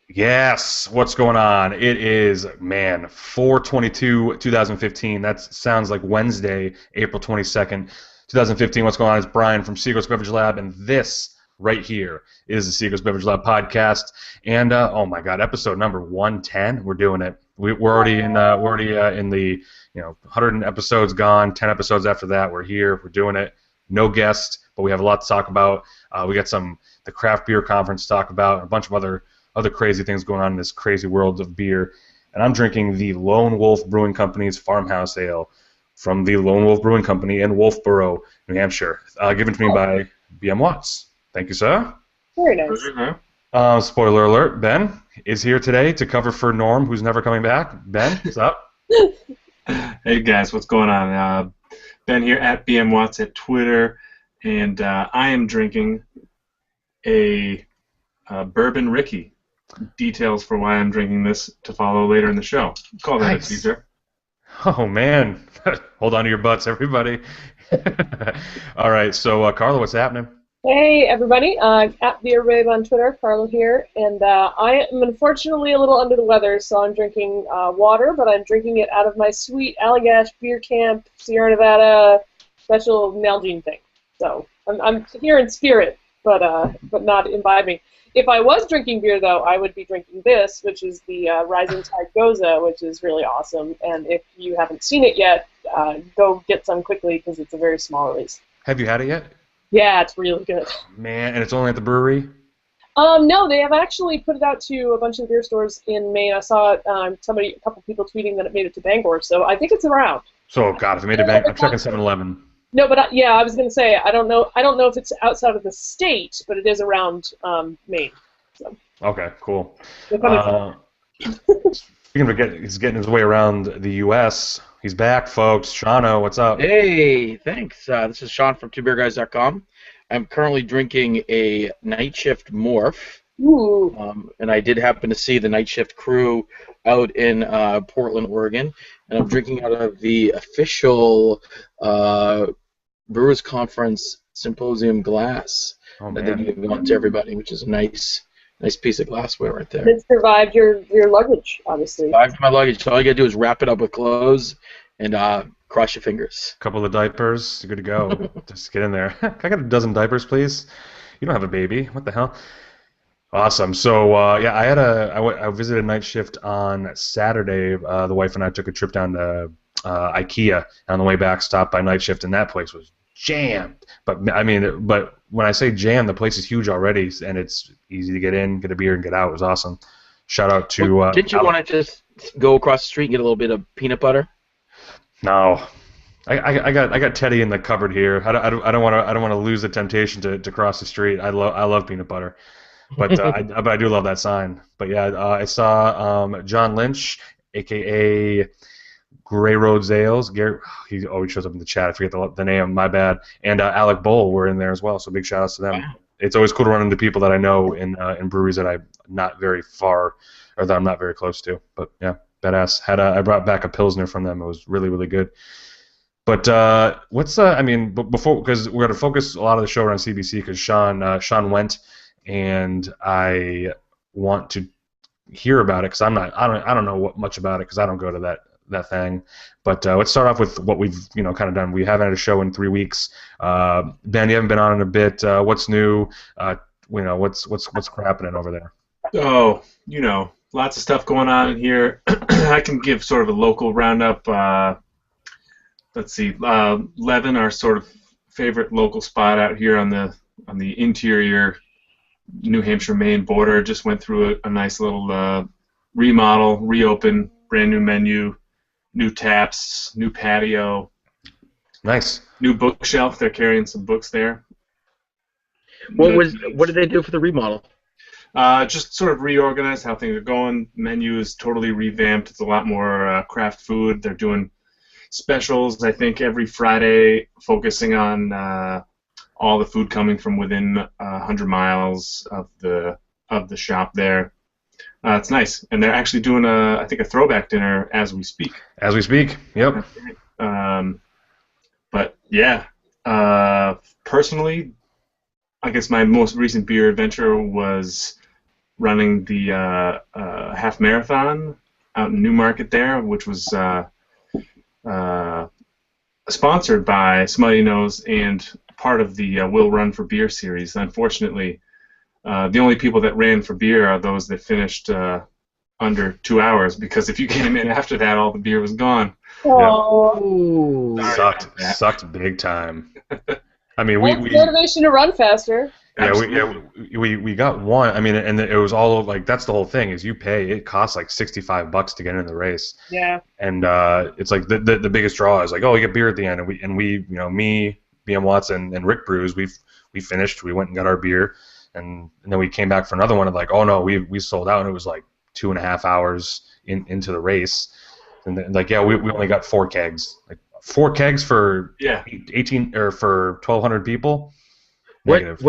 Yes, what's going on? It is, man, 4/22/2015. That sounds like Wednesday, April 22nd, 2015. What's going on? It's Brian from Seagulls Beverage Lab, and this right here is the Seagulls Beverage Lab podcast. And oh my God, episode number 110. We're doing it. We're already in the 100 episodes gone. 10 episodes after that. We're here. We're doing it. No guest, but we have a lot to talk about. We got the craft beer conference to talk about, and a bunch of other crazy things going on in this crazy world of beer. And I'm drinking the Lone Wolf Brewing Company's Farmhouse Ale from the Lone Wolf Brewing Company in Wolfboro, New Hampshire, given to me by BM Watts. Thank you, sir. Very nice. Spoiler alert, Ben is here today to cover for Norm, who's never coming back. Ben, what's up? Hey guys, what's going on? Ben here at BM Watts at Twitter, and I am drinking a Bourbon Ricky. Details for why I'm drinking this to follow later in the show. Call that a teaser. Oh, man. Hold on to your butts, everybody. All right, so Carla, what's happening? Hey, everybody. At Beer Babe on Twitter, Carla here. And I am unfortunately a little under the weather, so I'm drinking water, but I'm drinking it out of my sweet Allagash Beer Camp Sierra Nevada special Nalgene thing. So I'm here in spirit, but not imbibing. If I was drinking beer, though, I would be drinking this, which is the Rising Tide Goza, which is really awesome. And if you haven't seen it yet, go get some quickly because it's a very small release. Have you had it yet? Yeah, it's really good. Man, and it's only at the brewery? No, they have actually put it out to a bunch of beer stores in Maine. I saw a couple people tweeting that it made it to Bangor, so I think it's around. So, God, if it made it Bangor, I'm checking 7-Eleven. No, but yeah, I was going to say I don't know if it's outside of the state, but it is around Maine. So. Okay, cool. Speaking of he's getting his way around the U.S., he's back, folks. Shano, what's up? Hey, thanks. This is Sean from TwoBeerGuys.com. I'm currently drinking a Night Shift Morph. Ooh. And I did happen to see the Night Shift crew out in Portland, Oregon. And I'm drinking out of the official Brewers Conference Symposium glass that they give out to everybody, which is a nice piece of glassware right there. It survived your luggage, obviously. Survived my luggage. So all you gotta do is wrap it up with clothes and cross your fingers. A couple of diapers, you're good to go. Just get in there. Can I get a dozen diapers, please? You don't have a baby. What the hell? Awesome. So yeah, I visited Night Shift on Saturday. The wife and I took a trip down to IKEA. On the way back, stopped by Night Shift, and that place was jammed. But when I say jammed, the place is huge already, and it's easy to get in, get a beer, and get out. It was awesome. Shout out to. Didn't you want to just go across the street and get a little bit of peanut butter? No, I got Teddy in the cupboard here. I don't want to lose the temptation to cross the street. I love peanut butter, but I do love that sign. But yeah, I saw John Lynch, aka Gray Roads Ales. He always shows up in the chat. I forget the name. My bad. And Alec Bowl were in there as well. So big shout outs to them. Wow. It's always cool to run into people that I know in breweries that I'm not very far or that I'm not very close to. But yeah, badass. I brought back a Pilsner from them. It was really, really good. But before, because we're going to focus a lot of the show around CBC because Sean went, and I want to hear about it because I don't know much about it because I don't go to that thing. But let's start off with what we've kind of done. We haven't had a show in 3 weeks. Ben, you haven't been on in a bit. What's new? What's happening over there? Oh, lots of stuff going on in here. I can give sort of a local roundup. Let's see, Levin, our sort of favorite local spot out here on the interior New Hampshire-Maine border, just went through a nice little remodel, reopen, brand new menu, new taps, new patio. Nice. New bookshelf. They're carrying some books there. What did they do for the remodel? Just sort of reorganize how things are going. Menu is totally revamped. It's a lot more craft food. They're doing specials, I think, every Friday, focusing on all the food coming from within 100 miles of the shop there. It's nice, and they're actually doing I think a throwback dinner as we speak. As we speak, yep. But yeah, personally, I guess my most recent beer adventure was running the half marathon out in Newmarket there, which was sponsored by Smutty Nose and part of the Will Run for Beer series. Unfortunately, the only people that ran for beer are those that finished under 2 hours, because if you came in after that, all the beer was gone. Oh, Sucked big time. I mean, that's motivation to run faster. we got one. I mean, and it was all like, that's the whole thing, is you pay. It costs like $65 to get into the race. Yeah. And it's like the biggest draw is like, oh, we get beer at the end, and we me, BM Watson, and Rick Brews, we finished. We went and got our beer, and then we came back for another one, and like, oh no, we sold out, and it was like 2.5 hours into the race, and then, like, yeah, we only got 4 kegs, like 4 kegs for 18 or for 1,200 people. Negative.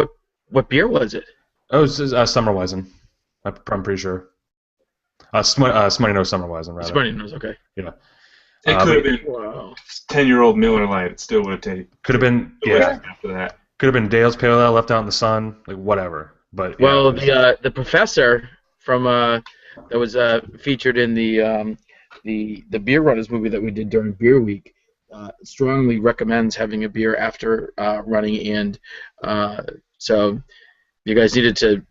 What beer was it? Oh, it's Summerweizen. I'm pretty sure. Smutty Nose Summerweizen, rather. Smutty Nose, okay. Yeah. It could have been 10-year-old Miller Lite. It still would have taken. Could have been, yeah. After that. Could have been Dale's Pale Ale left out in the sun, like whatever. But well, the professor from that was featured in the Beer Runners movie that we did during Beer Week strongly recommends having a beer after running, and so you guys needed to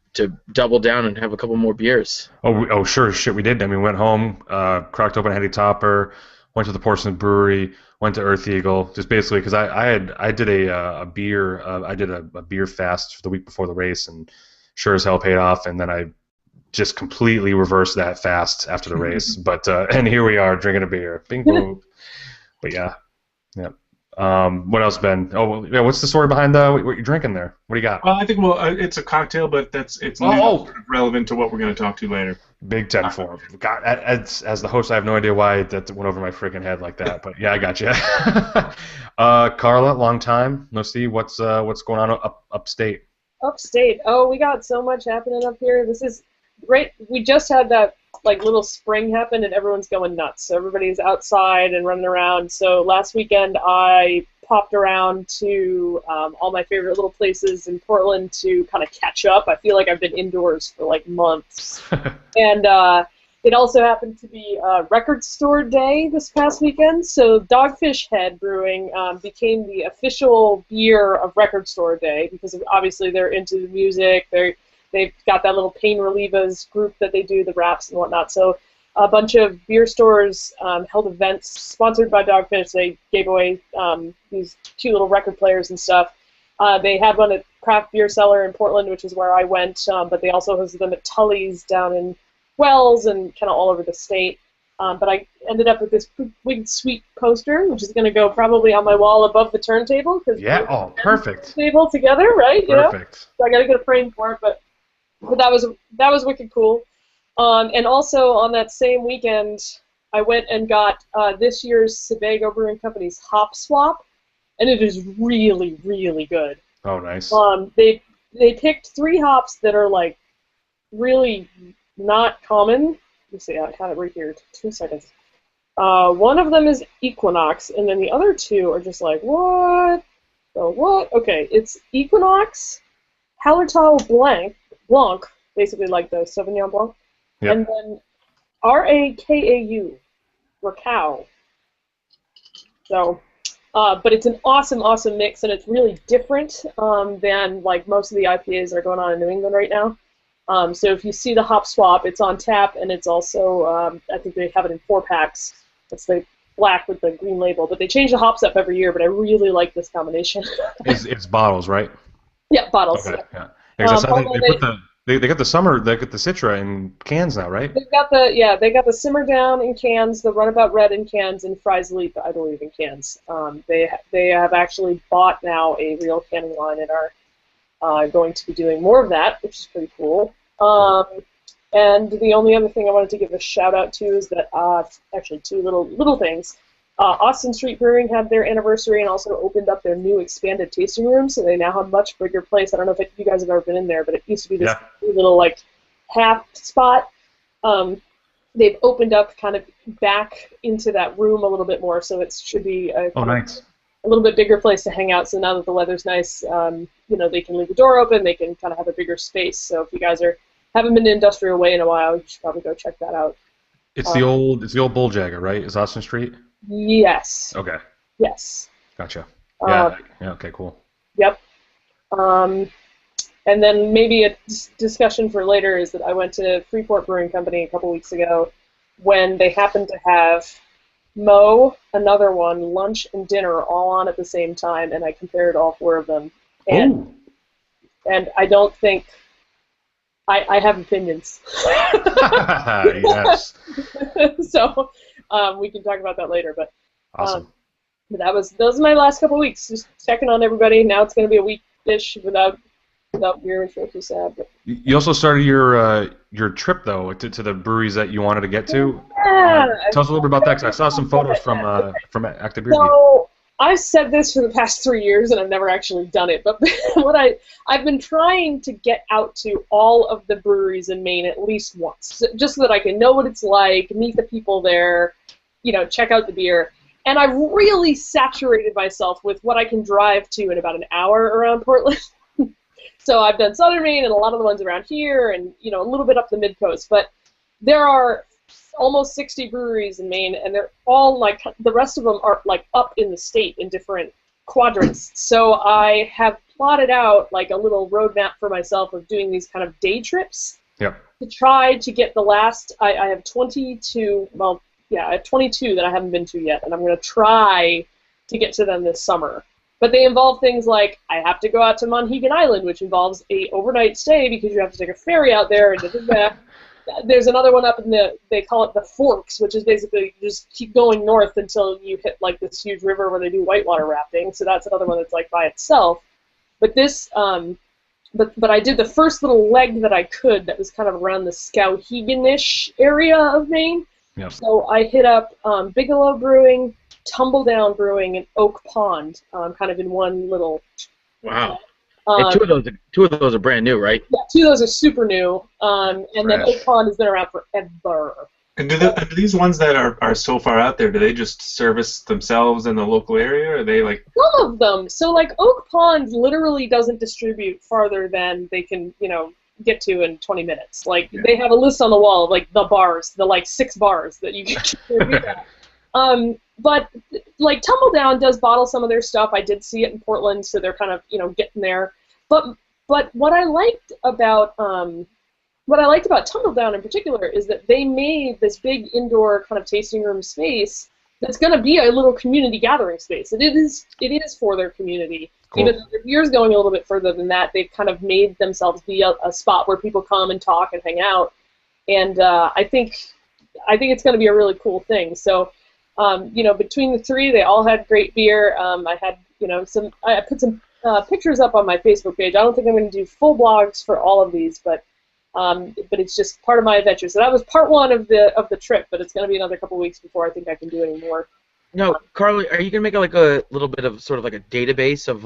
double down and have a couple more beers. Oh, sure, shit, we did. I mean, we went home, cracked open a Heady Topper, went to the Portsmouth Brewery, went to Earth Eagle, just basically because I did a beer fast for the week before the race, and sure as hell paid off, and then I just completely reversed that fast after the race. But and here we are drinking a beer, bing boom. But yeah. What else, Ben? Oh, well, yeah. What's the story behind what you're drinking there? What do you got? Well, I think it's a cocktail, but it's relevant to what we're going to talk to later. Big 10 form. God, as the host, I have no idea why that went over my freaking head like that. But yeah, I got you. Carla, long time no see. What's going on upstate? Upstate. Oh, we got so much happening up here. This is great. We just had that like little spring happen, and everyone's going nuts. So everybody's outside and running around. So last weekend I popped around to all my favorite little places in Portland to kind of catch up. I feel like I've been indoors for like months. And it also happened to be Record Store Day this past weekend. So Dogfish Head Brewing became the official beer of Record Store Day because obviously they're into the music. They've got that little Pain Relievas group that they do, the raps and whatnot. So a bunch of beer stores held events sponsored by Dogfish. They gave away these cute little record players and stuff. They had one at Craft Beer Cellar in Portland, which is where I went, but they also hosted them at Tully's down in Wells and kind of all over the state. But I ended up with this big sweet poster, which is going to go probably on my wall above the turntable. Yeah, perfect. Table together, right? Perfect. So I got to get a frame for it, but that was wicked cool. And also on that same weekend, I went and got this year's Sebago Brewing Company's Hop Swap, and it is really, really good. Oh, nice. They picked 3 hops that are like really not common. Let's see, I have it right here. 2 seconds. One of them is Equinox, and then the other 2 are just like, what? So what? Okay, it's Equinox, Hallertau Blanc, basically like the Sauvignon Blanc, yep. And then Rakau, Rakau. So, but it's an awesome mix, and it's really different than like most of the IPAs that are going on in New England right now. So if you see the Hop Swap, it's on tap, and it's also, I think they have it in 4-packs. It's the black with the green label, but they change the hops up every year, but I really like this combination. It's bottles, right? Yeah, bottles. Okay, yeah. They got the summer, they got the Citra in cans now, right? They got the Simmer Down in cans, the Runabout Red in cans, and Fries Leap, I believe, in cans. They have actually bought now a real canning line and are going to be doing more of that, which is pretty cool. And the only other thing I wanted to give a shout out to is that actually 2 little things. Austin Street Brewing had their anniversary and also opened up their new expanded tasting room, so they now have a much bigger place. I don't know if you guys have ever been in there, but it used to be this little like half spot. They've opened up kind of back into that room a little bit more, so it should be nice. A little bit bigger place to hang out. So now that the weather's nice, they can leave the door open. They can kind of have a bigger space. So if you guys are Haven't been to Industrial Way in a while. You should probably go check that out. It's the old Bull Jagger, right? Is Austin Street? Yes. Okay. Yes. Gotcha. Yeah. Okay. Cool. Yep. And then maybe a discussion for later is that I went to Freeport Brewing Company a couple weeks ago when they happened to have Mo, another one, lunch and dinner all on at the same time, and I compared all 4 of them. And I don't think I have opinions. Yes. So we can talk about that later. But Awesome. but those are my last couple weeks, just checking on everybody. Now it's going to be a week-ish without beer, which makes me sad. But. You also started your trip though to the breweries that you wanted to get to. Yeah. Tell us a little bit about that, 'cause I saw some photos from Active Beer Geek. So I've said this for the past 3 years, and I've never actually done it. But I've been trying to get out to all of the breweries in Maine at least once, just so that I can know what it's like, meet the people there, check out the beer. And I've really saturated myself with what I can drive to in about an hour around Portland. So I've done Southern Maine and a lot of the ones around here, and a little bit up the mid-coast. But there are almost 60 breweries in Maine, and they're all the rest of them are up in the state in different quadrants. So I have plotted out a little roadmap for myself of doing these kind of day trips. Yep. To try to get the last. I have 22. Well, yeah, I have 22 that I haven't been to yet, and I'm going to try to get to them this summer. But they involve things like I have to go out to Monhegan Island, which involves a overnight stay because you have to take a ferry out there and da-da-da. There's another one up in they call it the Forks, which is basically just keep going north until you hit this huge river where they do whitewater rafting. So that's another one that's by itself. But this, but I did the first little leg that I could that was kind of around the Skowhegan-ish area of Maine. Yep. So I hit up Bigelow Brewing, Tumbledown Brewing, and Oak Pond, kind of in one little. Wow. And two of those are brand new, right? Yeah, 2 of those are super new, and then Oak Pond has been around forever. And do these ones that are so far out there, do they just service themselves in the local area, or are they Some of them. So Oak Pond literally doesn't distribute farther than they can, get to in 20 minutes. They have a list on the wall of the bars, the 6 bars that you can distribute at. But Tumbledown does bottle some of their stuff. I did see it in Portland, so they're kind of getting there. But what I liked about Tumbledown in particular is that they made this big indoor kind of tasting room space that's going to be a little community gathering space. It is for their community. Cool. Even though their beer's going a little bit further than that, they've kind of made themselves be a spot where people come and talk and hang out. And I think it's going to be a really cool thing. So. Between the 3, they all had great beer. I had, I put some pictures up on my Facebook page. I don't think I'm going to do full blogs for all of these, but it's just part of my adventure. So that was part 1 of the trip, but it's going to be another couple weeks before I think I can do any more. No, Carly, are you going to make a little bit of sort of a database of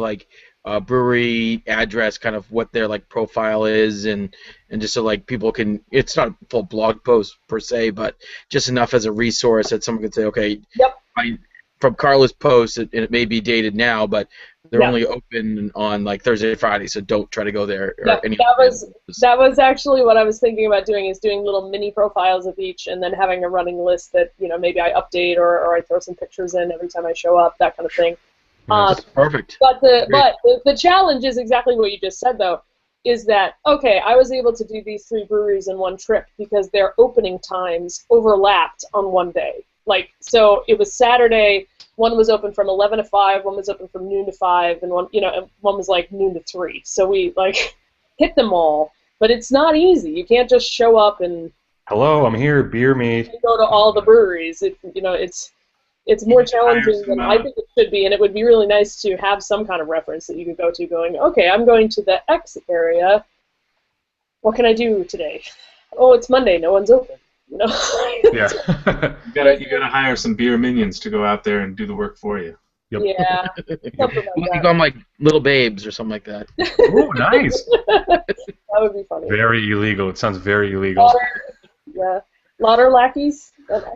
brewery address, kind of what their profile is, and just so people can, it's not a full blog post per se, but just enough as a resource that someone could say, okay, yep. From Carla's post, it may be dated now, but they're only open on Thursday and Friday, so don't try to go there. That was actually what I was thinking about doing, is doing little mini profiles of each, and then having a running list that maybe I update or I throw some pictures in every time I show up, that kind of thing. That's perfect. But the challenge is exactly what you just said, though, is that, okay, I was able to do these 3 breweries in one trip because their opening times overlapped on one day. So it was Saturday, one was open from 11 to 5, one was open from noon to 5, and one was noon to 3. So we hit them all, but it's not easy. You can't just show up and hello, I'm here, beer me. Go to all the breweries. It's more challenging than I think it should be, and it would be really nice to have some kind of reference that you could go to going, okay, I'm going to the X area. What can I do today? Oh, it's Monday. No one's open. Yeah. you gotta hire some beer minions to go out there and do the work for you. Yep. Yeah. Something like you call them little babes or something like that. Ooh, nice. That would be funny. Very illegal. It sounds very illegal. Lauder lackeys.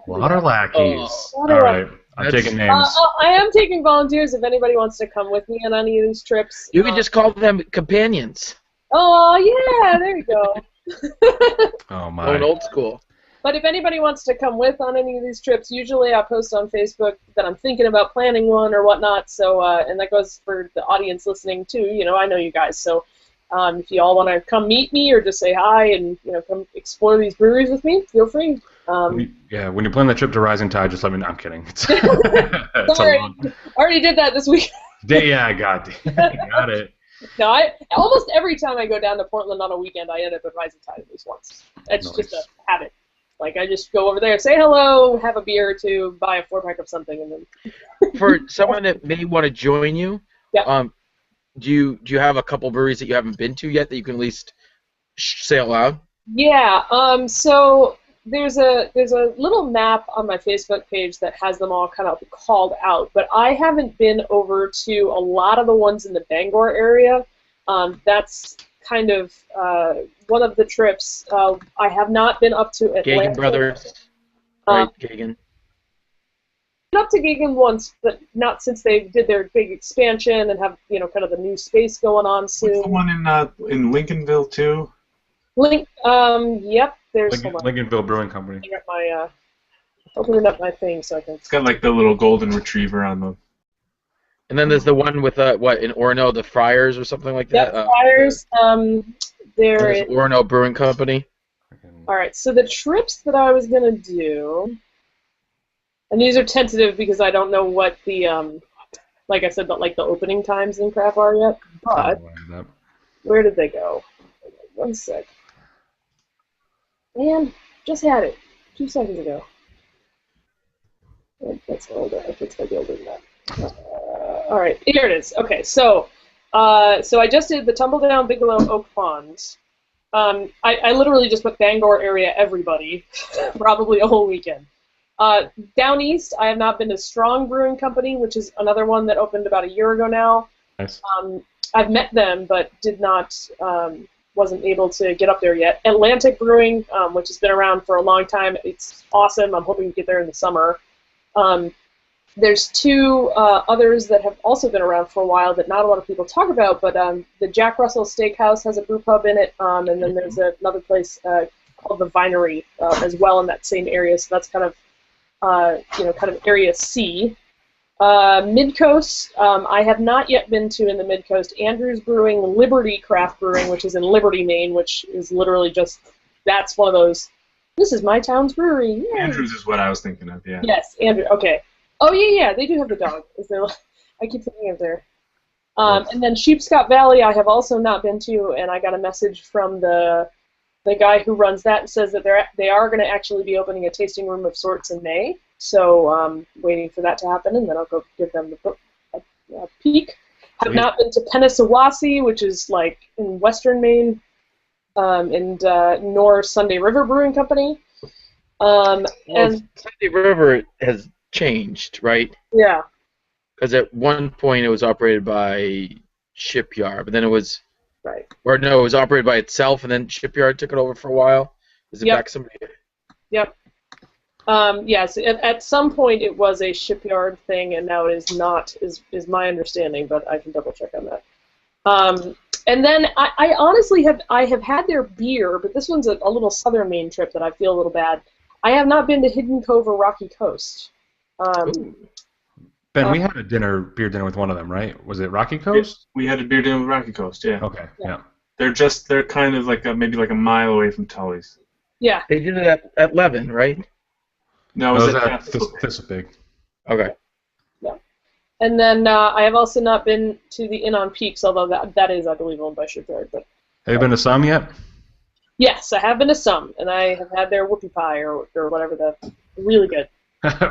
Lauder lackeys. Oh. All right. I'm taking names. I am taking volunteers if anybody wants to come with me on any of these trips. You can just call them companions. Oh, yeah, there you go. Oh Going my. old school. But if anybody wants to come with on any of these trips, usually I post on Facebook that I'm thinking about planning one or whatnot. So, and that goes for the audience listening too. You know, I know you guys. So, if you all want to come meet me or just say hi and come explore these breweries with me, feel free. Yeah, when you plan the trip to Rising Tide, just let me know. I'm kidding. It's a Sorry, long. I already did that this week. Yeah, I got it. No, I almost every time I go down to Portland on a weekend, I end up at Rising Tide at least once. It's just a Nice. habit. Like I just go over there, say hello, have a beer or two, buy a 4-pack of something, and then For someone that may want to join you, yeah. do you have a couple breweries that you haven't been to yet that you can at least say out loud? Yeah. So there's a little map on my Facebook page that has them all kind of called out, but I haven't been over to a lot of the ones in the Bangor area. That's kind of one of the trips. I have not been up to Gagan Atlanta. Brothers, Uh, right? Gagan. been up to Gigan once, but not since they did their big expansion and have kind of the new space going on What's the soon. one in Lincolnville too? Link. Yep. There's hold on. Lincolnville Brewing Company. I got my opening up my thing so I can. It's got like the little golden retriever on the. And then there's the one with what in Orono, the Friars or something like that. Yep. Fires. There There's is. Orono Brewing Company. All right. So the trips that I was gonna do, and these are tentative because I don't know what the like I said, but like the opening times in craft are yet. But where did they go? One sec. Man, just had it 2 seconds ago. That's older. I think it's gonna be older than that. All right, here it is. Okay, so I just did the Tumbledown Bigelow Oak Ponds. I literally just put Bangor area everybody, probably a whole weekend. Down east, I have not been to Strong Brewing Company, which is another one that opened about a year ago now. Nice. I've met them, but did not. Wasn't able to get up there yet. Atlantic Brewing, which has been around for a long time. It's awesome. I'm hoping to get there in the summer. There's two others that have also been around for a while that not a lot of people talk about, but the Jack Russell Steakhouse has a brew pub in it, and then there's another place called the Vinery as well in that same area. So that's kind of kind of area C. Midcoast, I have not yet been to in the Midcoast. Andrews Brewing, Liberty Craft Brewing, which is in Liberty, Maine, which is literally just, that's one of those, this is my town's brewery. Yay. Andrews is what I was thinking of, yeah. Yes, Andrew, okay. Oh, yeah, they do have the dog. Is there, I keep thinking of there. And then Sheepscot Valley, I have also not been to, and I got a message from the guy who runs that and says that they are going to actually be opening a tasting room of sorts in May. So waiting for that to happen, and then I'll go give them a peek. Have not been to Pennsauwassie, which is like in western Maine, and nor Sunday River Brewing Company. And Sunday River has changed, right? Yeah. Because at one point it was operated by Shipyard, but then it was right. Or no, it was operated by itself, and then Shipyard took it over for a while. Is it back somebody? Yep. Yes, at some point it was a Shipyard thing, and now it is not, is my understanding, but I can double check on that. And then I honestly have had their beer, but this one's a little southern Maine trip that I feel a little bad. I have not been to Hidden Cove or Rocky Coast. Ben, we had a beer dinner with one of them, right? Was it Rocky Coast? We had a beer dinner with Rocky Coast, yeah. Okay, yeah. They're kind of like maybe like a mile away from Tully's. Yeah. They did it at Levin, right? No, it was at Thistlepig. Okay. Yeah. And then I have also not been to the Inn on Peaks, although that is, I believe, owned by Shipyard. But have you been to some yet? Yes, I have been to some, and I have had their whoopie pie or whatever really good.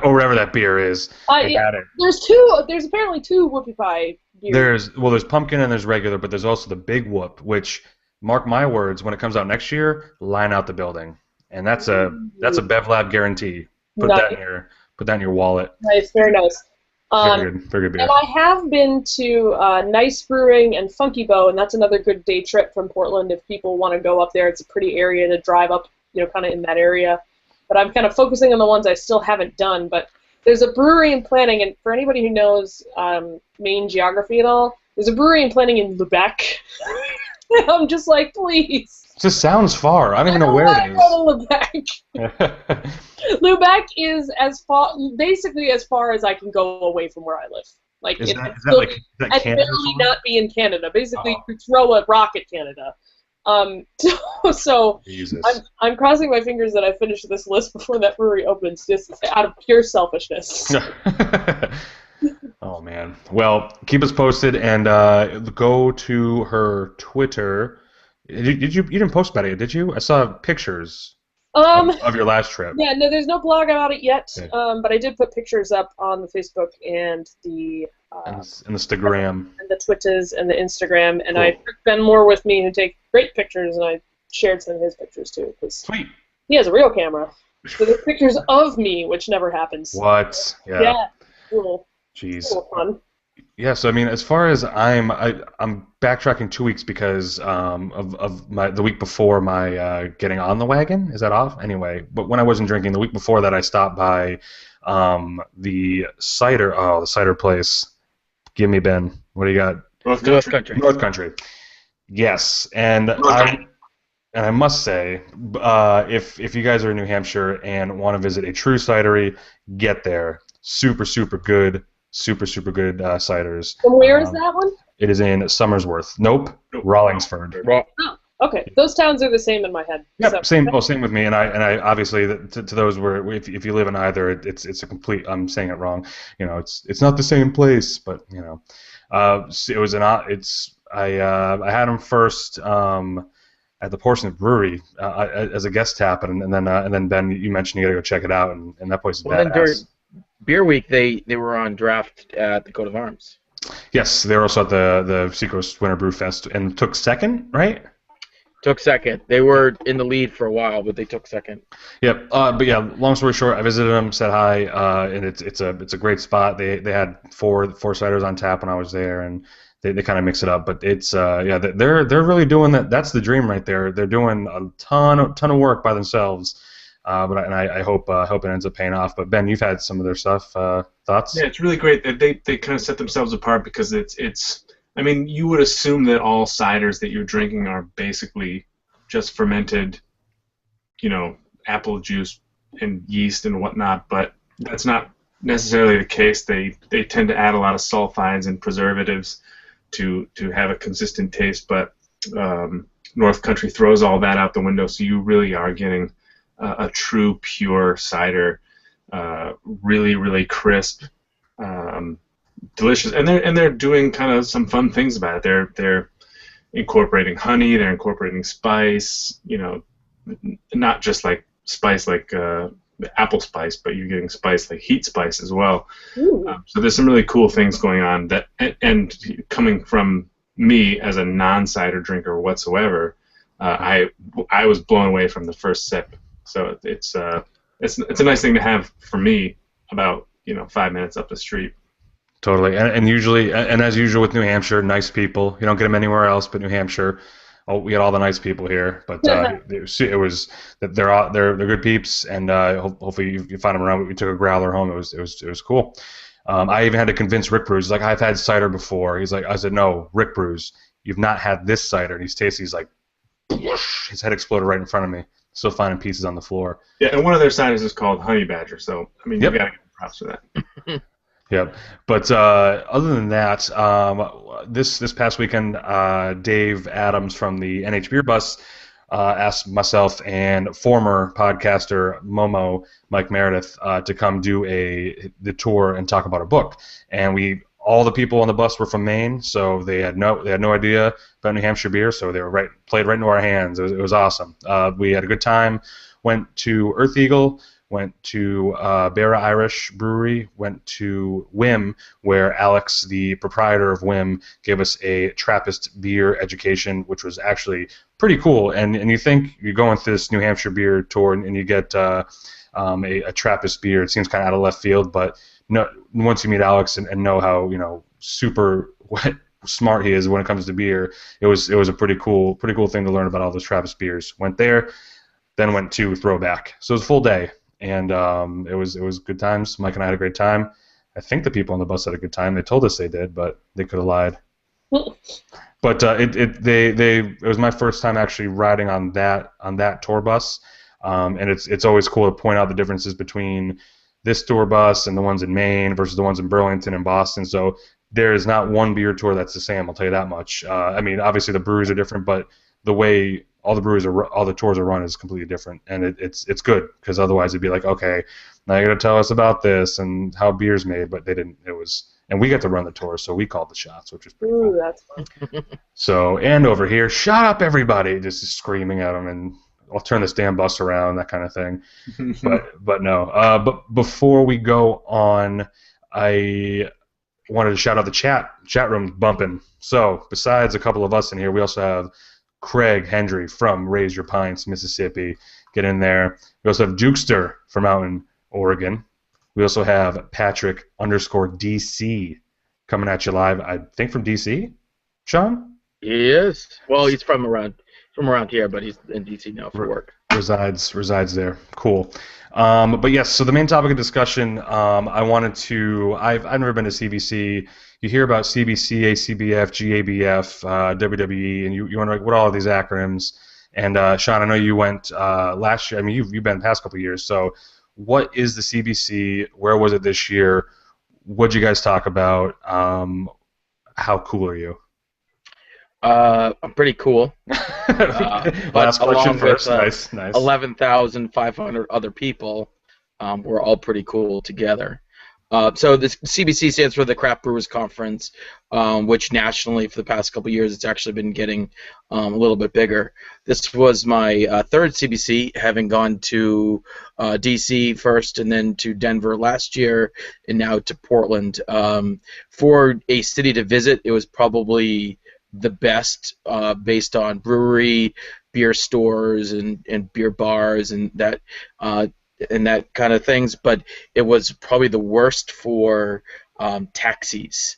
Or whatever that beer is. Yeah, had it. There's apparently two whoopie pie beers. There's pumpkin and there's regular, but there's also the big whoop, which, mark my words, when it comes out next year, line out the building, and that's a Bev Lab guarantee. Put that in your wallet. Nice, very nice. Very good beer. And I have been to Nice Brewing and Funky Bow, and that's another good day trip from Portland if people want to go up there. It's a pretty area to drive up, kind of in that area. But I'm kind of focusing on the ones I still haven't done. But there's a brewery in planning, and for anybody who knows Maine geography at all, there's a brewery in planning in Lubec. I'm just like, please. just sounds far. I don't even know where it is. is. Lubeck is basically as far as I can go away from where I live. Like, is it that still, like is that I'd Canada? barely not be in Canada. Basically, Oh. you could throw a rock at Canada. So Jesus. I'm crossing my fingers that I finish this list before that brewery opens, just out of pure selfishness. Oh man. Well, keep us posted and go to her Twitter. Did you didn't post about it, did you? I saw pictures of your last trip. Yeah, no, there's no blog about it yet. Okay. But I did put pictures up on the Facebook and the Instagram and the Twitters and the Instagram, and Cool. I took Ben Moore with me who take great pictures, and I shared some of his pictures too because Sweet. he has a real camera. So there's pictures of me, which never happens. What? Yeah. Yeah. Cool. Jeez. Cool fun. Yeah, so I mean, as far as I'm backtracking 2 weeks because of the week before my getting on the wagon. Is that off? Anyway, but when I wasn't drinking, the week before that, I stopped by the cider place. Give me, Ben. What do you got? North Country. North Country. Yes, and I must say, if you guys are in New Hampshire and want to visit a true cidery, get there. Super good. Super good ciders. And where is that one? It is in Somersworth. Nope. Rollingsford. Oh, okay. Those towns are the same in my head. Yep. So. Same with me. And I obviously to those where if you live in either, it's a complete. I'm saying it wrong. You know, it's not the same place, but you know, it was I had them first at the Portsmouth Brewery as a guest tap, and then Ben, you mentioned you got to go check it out, and that place is badass. Beer Week, they were on draft at the Coat of Arms. Yes, they were also at the Seacoast Winter Brew Fest and took second, right? Took second. They were in the lead for a while, but they took second. Yep. But yeah, long story short, I visited them, said hi, and it's a great spot. They had four ciders on tap when I was there, and they kind of mix it up. But it's they're really doing that. That's the dream right there. They're doing a ton of work by themselves. But I hope it ends up paying off. But Ben, you've had some of their stuff. Thoughts? Yeah, it's really great that they kind of set themselves apart because it's. I mean, you would assume that all ciders that you're drinking are basically just fermented, apple juice and yeast and whatnot. But that's not necessarily the case. They tend to add a lot of sulfides and preservatives to have a consistent taste. But North Country throws all that out the window, so you really are getting a true pure cider, really crisp, delicious, and they're doing kind of some fun things about it. They're incorporating honey, they're incorporating spice, not just like spice like apple spice, but you're getting spice like heat spice as well. So there's some really cool things going on that, and coming from me as a non-cider drinker whatsoever, I was blown away from the first sip. So it's a nice thing to have for me about 5 minutes up the street. Totally, and usually, and as usual with New Hampshire, nice people. You don't get them anywhere else but New Hampshire. Oh, we got all the nice people here, but it was that they're good peeps, and hopefully you find them around. We took a growler home. It was cool. I even had to convince Rick Brews. He's like, I've had cider before. He's like, I said, no, Rick Brews, you've not had this cider. And he's tasty. He's like, whoosh, his head exploded right in front of me. Still finding pieces on the floor. Yeah, and one of their ciders is called Honey Badger. So I mean, Yep. You got to give props for that. Yep. But other than that, this past weekend, Dave Adams from the NH Beer Bus asked myself and former podcaster Momo Mike Meredith to come do the tour and talk about a book. And all the people on the bus were from Maine, so they had no idea about New Hampshire beer, so they were played right into our hands. It was awesome. We had a good time. Went to Earth Eagle. Went to Barra Irish Brewery, went to Whim, where Alex, the proprietor of Whim, gave us a Trappist beer education, which was actually pretty cool. And you think you're going through this New Hampshire beer tour and you get a Trappist beer, it seems kind of out of left field, but no, once you meet Alex and know how super smart he is when it comes to beer, it was a pretty cool thing to learn about all those Trappist beers. Went there, then went to Throwback, so it was a full day. And it was good times. Mike and I had a great time. I think the people on the bus had a good time. They told us they did, but they could have lied. But it was my first time actually riding on that tour bus, and it's always cool to point out the differences between this tour bus and the ones in Maine versus the ones in Burlington and Boston. So there is not one beer tour that's the same. I'll tell you that much. I mean, obviously the breweries are different, but the way all the tours are run is completely different, and it's good because otherwise it'd be like, okay, now you're gonna tell us about this and how beer's made, but they didn't. It was, and we got to run the tour, so we called the shots, which was pretty Ooh, cool. that's fun. So, and over here, shut up, everybody, just screaming at them, and I'll turn this damn bus around, that kind of thing. But no. But before we go on, I wanted to shout out the chat room bumping. So, besides a couple of us in here, we also have Craig Hendry from Raise Your Pints, Mississippi. Get in there. We also have Jukester from out in Oregon. We also have Patrick_DC coming at you live, I think from DC. Sean? He is. Well, he's from around here, but he's in DC now for work. Resides there. Cool. But yes, so the main topic of discussion, I've never been to CBC. You hear about CBC, ACBF, GABF, WWE, and you wonder what are all of these acronyms. And Sean, I know you went last year. I mean, you've been the past couple of years. So, what is the CBC? Where was it this year? What'd you guys talk about? How cool are you? I'm pretty cool. Last question first. Nice. 11,500 other people, we're all pretty cool together. So the CBC stands for the Craft Brewers Conference, which nationally for the past couple of years it's actually been getting a little bit bigger. This was my third CBC, having gone to DC first and then to Denver last year and now to Portland. For a city to visit, it was probably the best based on brewery, beer stores, and beer bars and that kind of things, but it was probably the worst for taxis.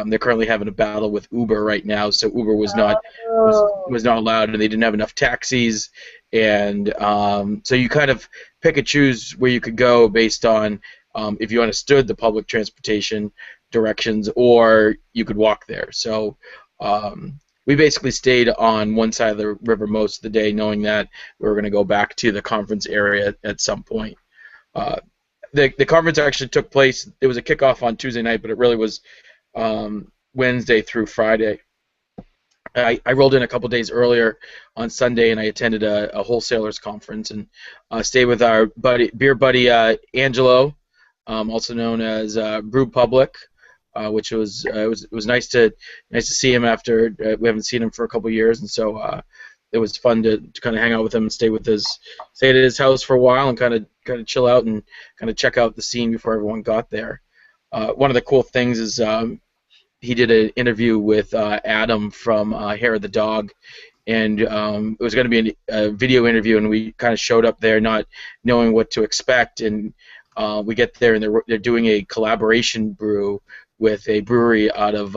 They're currently having a battle with Uber right now, so Uber was not allowed, and they didn't have enough taxis, and so you kind of pick and choose where you could go based on if you understood the public transportation directions, or you could walk there. So we basically stayed on one side of the river most of the day, knowing that we were going to go back to the conference area at some point. The conference actually took place. It was a kickoff on Tuesday night, but it really was Wednesday through Friday. I rolled in a couple days earlier on Sunday, and I attended a wholesalers conference and stayed with our beer buddy Angelo, also known as Brew Public. Which was it was nice to see him after we haven't seen him for a couple years, and so it was fun to kind of hang out with him and stay at his house for a while and kind of chill out and kind of check out the scene before everyone got there. One of the cool things is he did an interview with Adam from Hair of the Dog, and it was going to be a video interview, and we kind of showed up there not knowing what to expect, and we get there and they're doing a collaboration brew with a brewery out of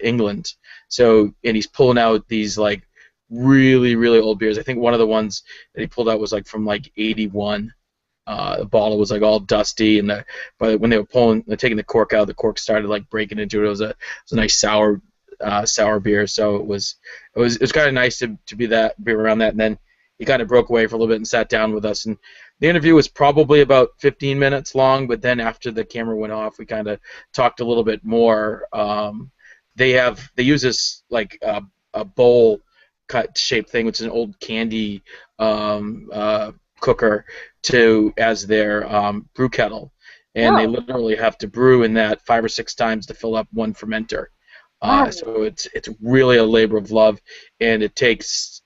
England. So, and he's pulling out these like really, really old beers. I think one of the ones that he pulled out was like from like '81. The bottle was like all dusty, and but when they were taking the cork out, the cork started like breaking into it. It was a nice sour beer. So it was kind of nice to be around that. And then he kind of broke away for a little bit and sat down with us. And the interview was probably about 15 minutes long, but then after the camera went off, we kind of talked a little bit more. They use this like a bowl cut shaped thing, which is an old candy cooker as their brew kettle, and They literally have to brew in that 5 or 6 times to fill up one fermenter. So it's really a labor of love, and it takes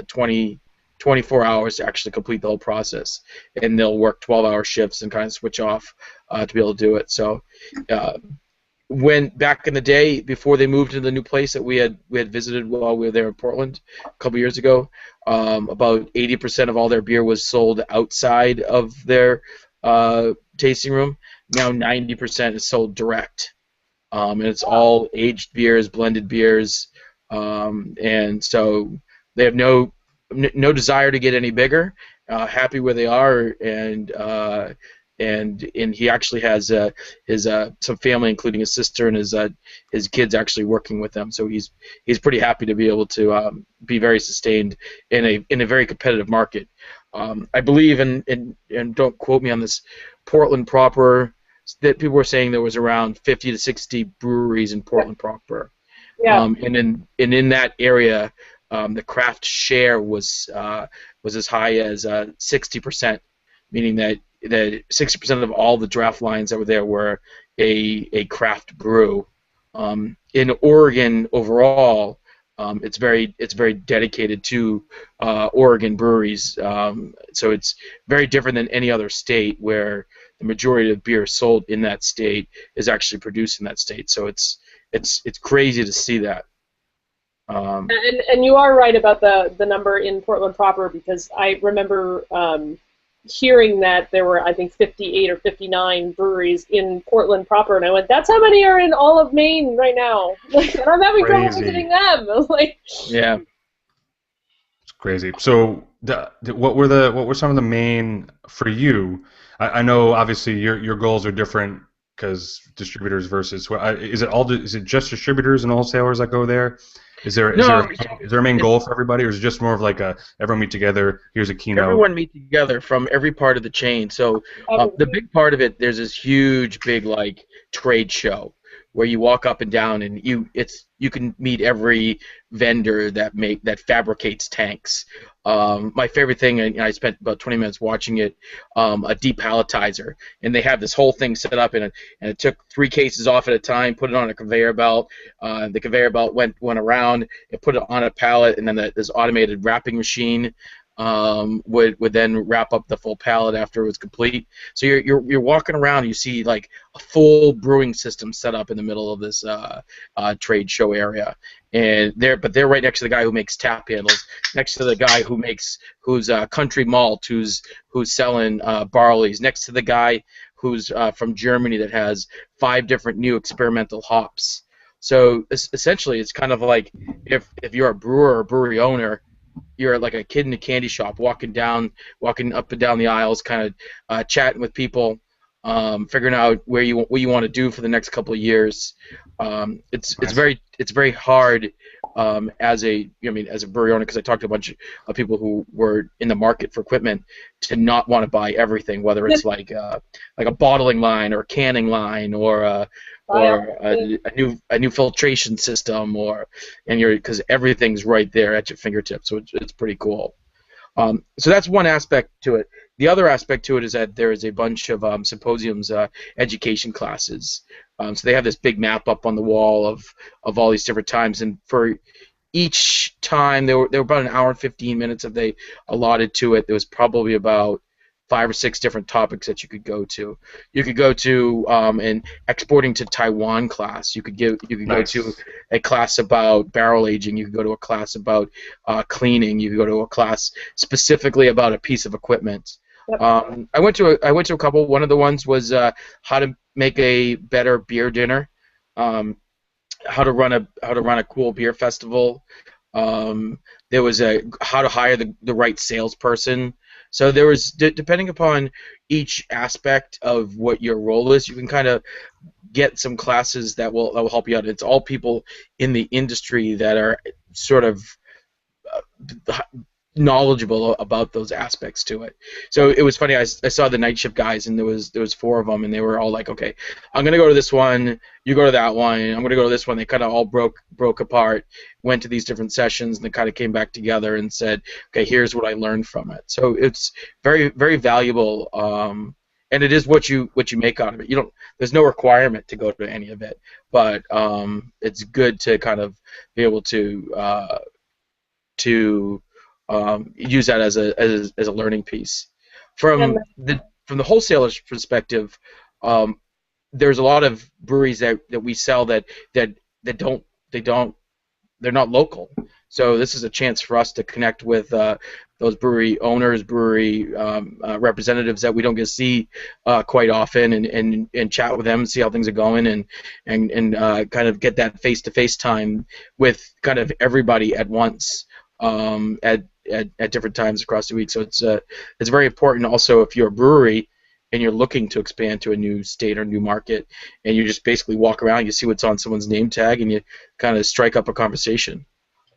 24 hours to actually complete the whole process, and they'll work 12-hour shifts and kind of switch off to be able to do it. So when back in the day, before they moved to the new place that we had visited while we were there in Portland a couple years ago, about 80% of all their beer was sold outside of their tasting room. Now 90% is sold direct, and it's all aged beers, blended beers, and so they have no desire to get any bigger. Happy where they are, and and he actually has his some family, including his sister and his kids, actually working with them. So he's pretty happy to be able to be very sustained in a very competitive market. I believe and don't quote me on this, Portland proper, that people were saying there was around 50 to 60 breweries in Portland proper. Yeah. And in that area, the craft share was as high as 60%, meaning that 60% of all the draft lines that were there were a craft brew. In Oregon overall, it's very dedicated to Oregon breweries. So it's very different than any other state, where the majority of beer sold in that state is actually produced in that state. So it's crazy to see that. And you are right about the number in Portland proper, because I remember hearing that there were, I think, 58 or 59 breweries in Portland proper, and I went, that's how many are in all of Maine right now. Like, and I'm having trouble visiting them. Like, yeah, it's crazy. So, what were some of the main for you? I know obviously your goals are different because distributors versus is it just distributors and wholesalers that go there? Is there a main goal for everybody, or is it just more of like everyone meet together? Here's a keynote. Everyone meet together from every part of the chain. So the big part of it, there's this huge, big like trade show where you walk up and down, and you can meet every vendor that fabricates tanks. My favorite thing, and I spent about 20 minutes watching it, a depalletizer, and they have this whole thing set up, and it took 3 cases off at a time, put it on a conveyor belt. The conveyor belt went around, it put it on a pallet, and then this automated wrapping machine would then wrap up the full pallet after it was complete. So you're walking around, and you see like a full brewing system set up in the middle of this trade show area, and they're right next to the guy who makes tap handles, next to the guy who's country malt, who's selling barleys, next to the guy who's from Germany that has 5 different new experimental hops. So essentially, it's kind of like if you're a brewer or a brewery owner, you're like a kid in a candy shop, walking up and down the aisles, kind of chatting with people, figuring out what you want to do for the next couple of years. It's very hard as a brewery owner, because I talked to a bunch of people who were in the market for equipment, to not want to buy everything, whether it's like a bottling line or a canning line or a new filtration system, because everything's right there at your fingertips, so it's pretty cool. So that's one aspect to it. The other aspect to it is that there is a bunch of symposiums, education classes. So they have this big map up on the wall of all these different times, and for each time there were about an hour and 15 minutes that they allotted to it. There was probably about 5 or 6 different topics that you could go to. You could go to an exporting to Taiwan class. You could go to a class about barrel aging. You could go to a class about cleaning. You could go to a class specifically about a piece of equipment. Yep. I went to a couple. One of the ones was how to make a better beer dinner, how to run a cool beer festival. There was how to hire the right salesperson. So there was, depending upon each aspect of what your role is, you can kind of get some classes that will help you out. It's all people in the industry that are sort of knowledgeable about those aspects to it. So it was funny. I saw the night shift guys, and there was 4 of them, and they were all like, "Okay, I'm gonna go to this one. You go to that one. I'm gonna go to this one." They kind of all broke apart, went to these different sessions, and they kind of came back together and said, "Okay, here's what I learned from it." So it's very, very valuable, and it is what you make out of it. There's no requirement to go to any of it, but it's good to kind of be able to use that as a learning piece. From the wholesaler's perspective, there's a lot of breweries that we sell that they're not local. So this is a chance for us to connect with those brewery owners, brewery representatives that we don't get to see quite often, and chat with them and see how things are going, and kind of get that face-to-face time with kind of everybody at once. At different times across the week. So it's very important also, if you're a brewery and you're looking to expand to a new state or new market, and you just basically walk around, you see what's on someone's name tag, and you kind of strike up a conversation.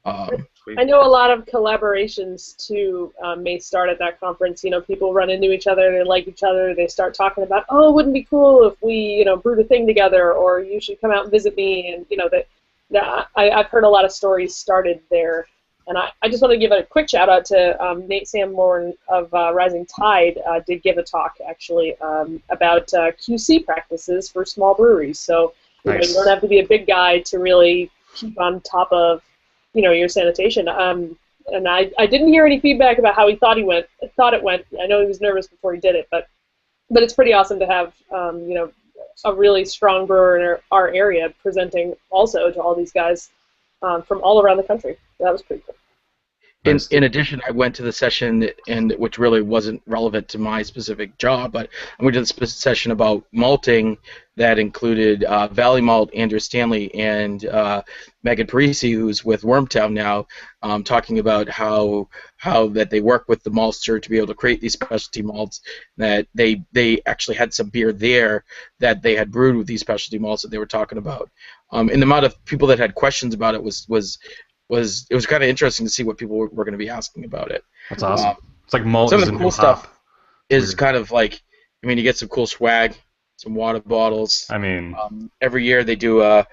I know a lot of collaborations too may start at that conference. You know, people run into each other, they like each other, they start talking about, oh, wouldn't it be cool if we, you know, brewed a thing together, or you should come out and visit me, and you know that I've heard a lot of stories started there. And I just want to give a quick shout out to Nate Sanborn of Rising Tide did give a talk actually about QC practices for small breweries. So you know, you don't have to be a big guy to really keep on top of, you know, your sanitation. And I didn't hear any feedback about how he thought it went. I know he was nervous before he did it, but it's pretty awesome to have you know, a really strong brewer in our area presenting also to all these guys from all around the country. That was pretty cool. In addition, I went to the session, which really wasn't relevant to my specific job, but I went to the session about malting that included Valley Malt, Andrew Stanley, and Megan Parisi, who's with Wormtown now, talking about how that they work with the maltster to be able to create these specialty malts, that they actually had some beer there that they had brewed with these specialty malts that they were talking about. And the amount of people that had questions about it was kind of interesting to see what people were going to be asking about it. That's awesome. It's like malt. Some of the cool stuff is kind of like, I mean, you get some cool swag, some water bottles. I mean, every year they do a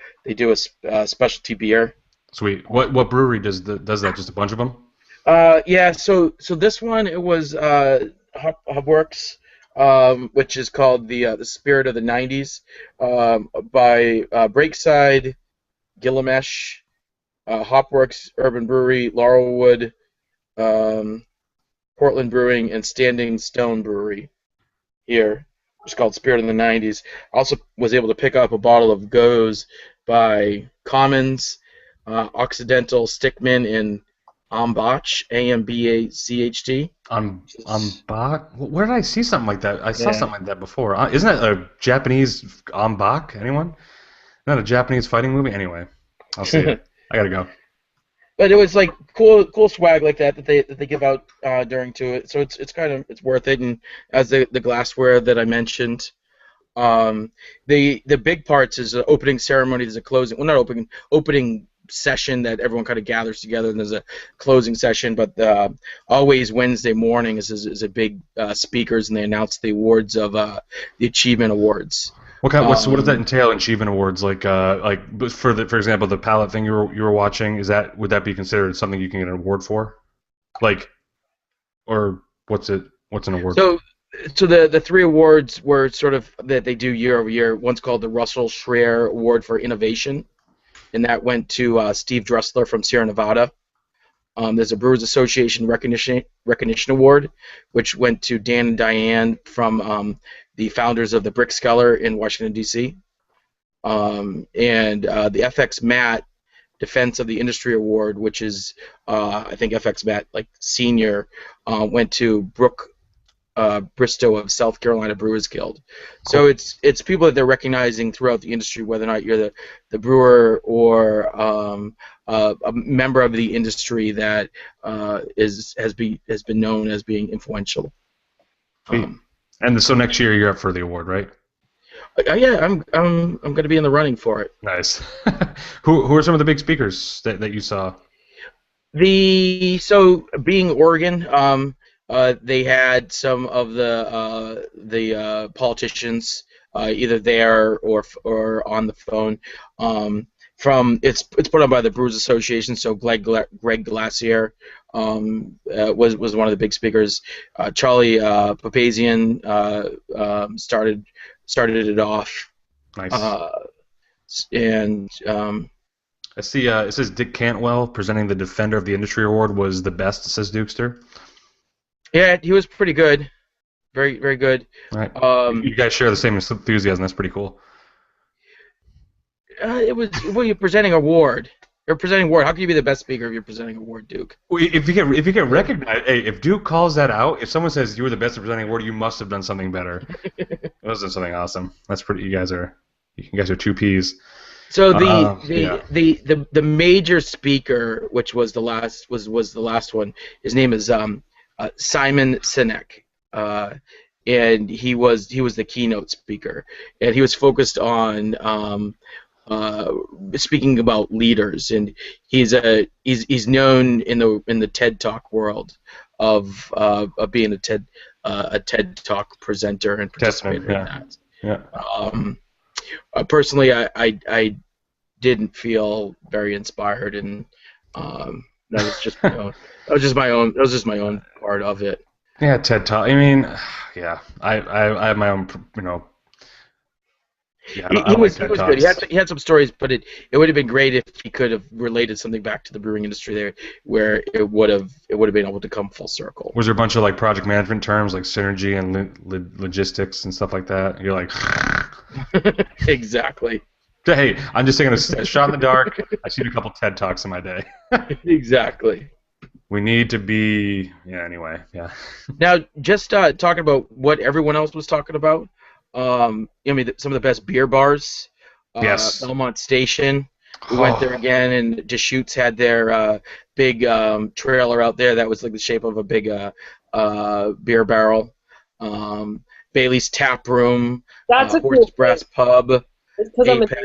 specialty beer. Sweet. What brewery does that? Just a bunch of them? Yeah. So this one, it was Hubworks, which is called the Spirit of the '90s, by Breakside, Gillamesh, Hopworks, Urban Brewery, Laurelwood, Portland Brewing, and Standing Stone Brewery here. It's called Spirit of the '90s. I also was able to pick up a bottle of Goes by Commons, Occidental, Stickman, and Ambach, A-M-B-A-C-H-T. Ambach? Where did I see something like that? I saw something like that before. Isn't that a Japanese Ambach? Anyone? Not a Japanese fighting movie? Anyway, I'll see it. I gotta go. But it was like cool swag like that they give out during to it, so it's worth it. And as the glassware that I mentioned, the big parts is the opening ceremony. There's a closing, well, not opening session that everyone kind of gathers together, and there's a closing session. But always Wednesday morning is a big speakers, and they announce the awards of the Achievement Awards. What does that entail in Achievement Awards? Like for example, the palette thing you were watching, would that be considered something you can get an award for? Like, or what's an award? So the three awards were sort of that they do year over year. One's called the Russell Schreier Award for Innovation, and that went to Steve Dressler from Sierra Nevada. There's a Brewers Association Recognition Award, which went to Dan and Diane from the founders of the Brick Skeller in Washington, D.C. And the FX Matt Defense of the Industry Award, which is, I think FX Matt, like senior, went to Brooke Bristow of South Carolina Brewers Guild. So it's people that they're recognizing throughout the industry, whether or not you're the brewer or a member of the industry that has been known as being influential. And so next year you're up for the award, right? Yeah, I'm going to be in the running for it. Nice. Who are some of the big speakers that you saw? So being Oregon, they had some of the politicians either there or on the phone. It's put on by the Brewers Association. So Greg Glacier was one of the big speakers. Charlie Papazian started it off. Nice. And I see. It says Dick Cantwell presenting the Defender of the Industry Award was the best. Says Dukester. Yeah, he was pretty good. Very, very good. All right. You guys share the same enthusiasm. That's pretty cool. You're presenting an award. You're presenting an award. How can you be the best speaker if you're presenting an award, Duke? Well, if you get recognized, hey, if Duke calls that out, if someone says you were the best at presenting an award, you must have done something better. That was something awesome. That's pretty. You guys are two peas. So the major speaker, which was the last one, his name is Simon Sinek, and he was the keynote speaker, and he was focused on speaking about leaders, and he's known in the TED Talk world of being a TED Talk presenter and participator in that. Yeah. Personally, I didn't feel very inspired, and that was just my own. That was just my own part of it. Yeah, TED Talk. I mean, yeah, I have my own, Yeah, I He don't like was TED good. Talks. He had some stories, but it would have been great if he could have related something back to the brewing industry there, where it would have been able to come full circle. Was there a bunch of like project management terms like synergy and logistics and stuff like that? You're like, Exactly. hey, I'm just taking a shot in the dark. I've seen a couple TED Talks in my day. Exactly. We need to be, yeah. Anyway, yeah. Now, just talking about what everyone else was talking about. I mean, some of the best beer bars. Yes. Belmont Station. We went there again, and Deschutes had their big trailer out there that was like the shape of a big beer barrel. Bailey's Tap Room. That's a Horse cool Brass Pub. It's because I'm a Apex.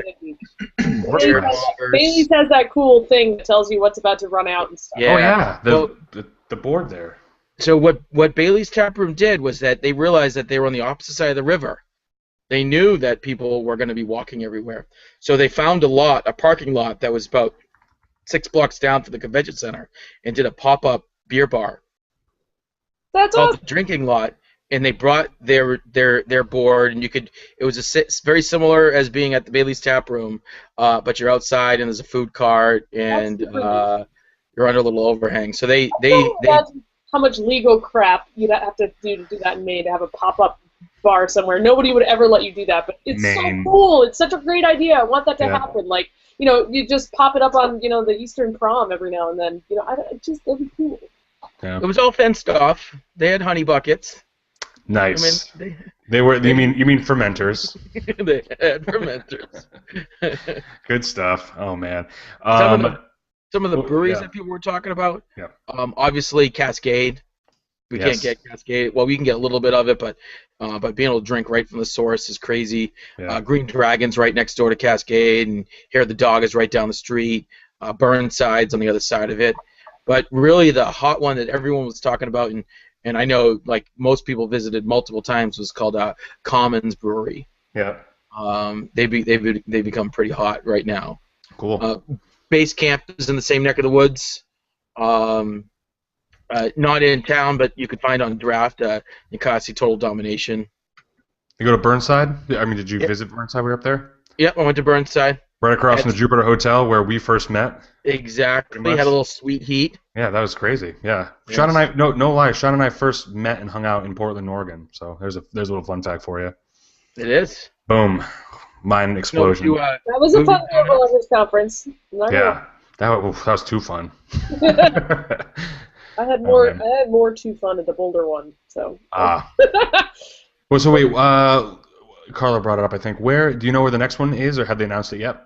David Bailey's has that cool thing that tells you what's about to run out and stuff. Yeah. Oh yeah, Well, the board there. So what Bailey's Tap Room did was that they realized that they were on the opposite side of the river. They knew that people were going to be walking everywhere. So they found a parking lot that was about 6 blocks down from the convention center, and did a pop-up beer bar. That's called awesome. the drinking lot, and they brought their board, and it was very similar as being at the Bailey's Tap Room, but you're outside and there's a food cart, and you're under a little overhang. So they how much legal crap you'd have to do that in Maine to have a pop-up bar somewhere. Nobody would ever let you do that, but it's Maine. so cool. It's such a great idea. I want that to happen. Like, you just pop it up on, the Eastern Prom every now and then. It'd be cool. Yeah. It was all fenced off. They had honey buckets. Nice. I mean, They were. You mean fermenters? they had fermenters. Good stuff. Oh man. Some of the breweries that people were talking about. Yeah. Obviously Cascade. We can't get Cascade. Well, we can get a little bit of it, but being able to drink right from the source is crazy. Yeah. Green Dragon's right next door to Cascade, and Hair of the Dog is right down the street. Burnside's on the other side of it. But really, the hot one that everyone was talking about, and I know like most people visited multiple times, was called Commons Brewery. Yeah. They've become pretty hot right now. Cool. Base Camp is in the same neck of the woods. Not in town, but you could find on draft Nikasi Total Domination. You go to Burnside? I mean, did you visit Burnside? We were up there? Yep, I went to Burnside. Right across from the Jupiter Hotel where we first met. Exactly. Had a little sweet heat. Yeah, that was crazy. Yeah. Yes. Sean and I, no lie, Sean and I first met and hung out in Portland, Oregon. So there's a little fun fact for you. It is. Boom. Mind explosion. That was a fun Global Lovers Conference. Yeah. That was too fun. I had more too fun at the Boulder one. So. Well, so wait, Carla brought it up, I think. Do you know where the next one is, or have they announced it yet?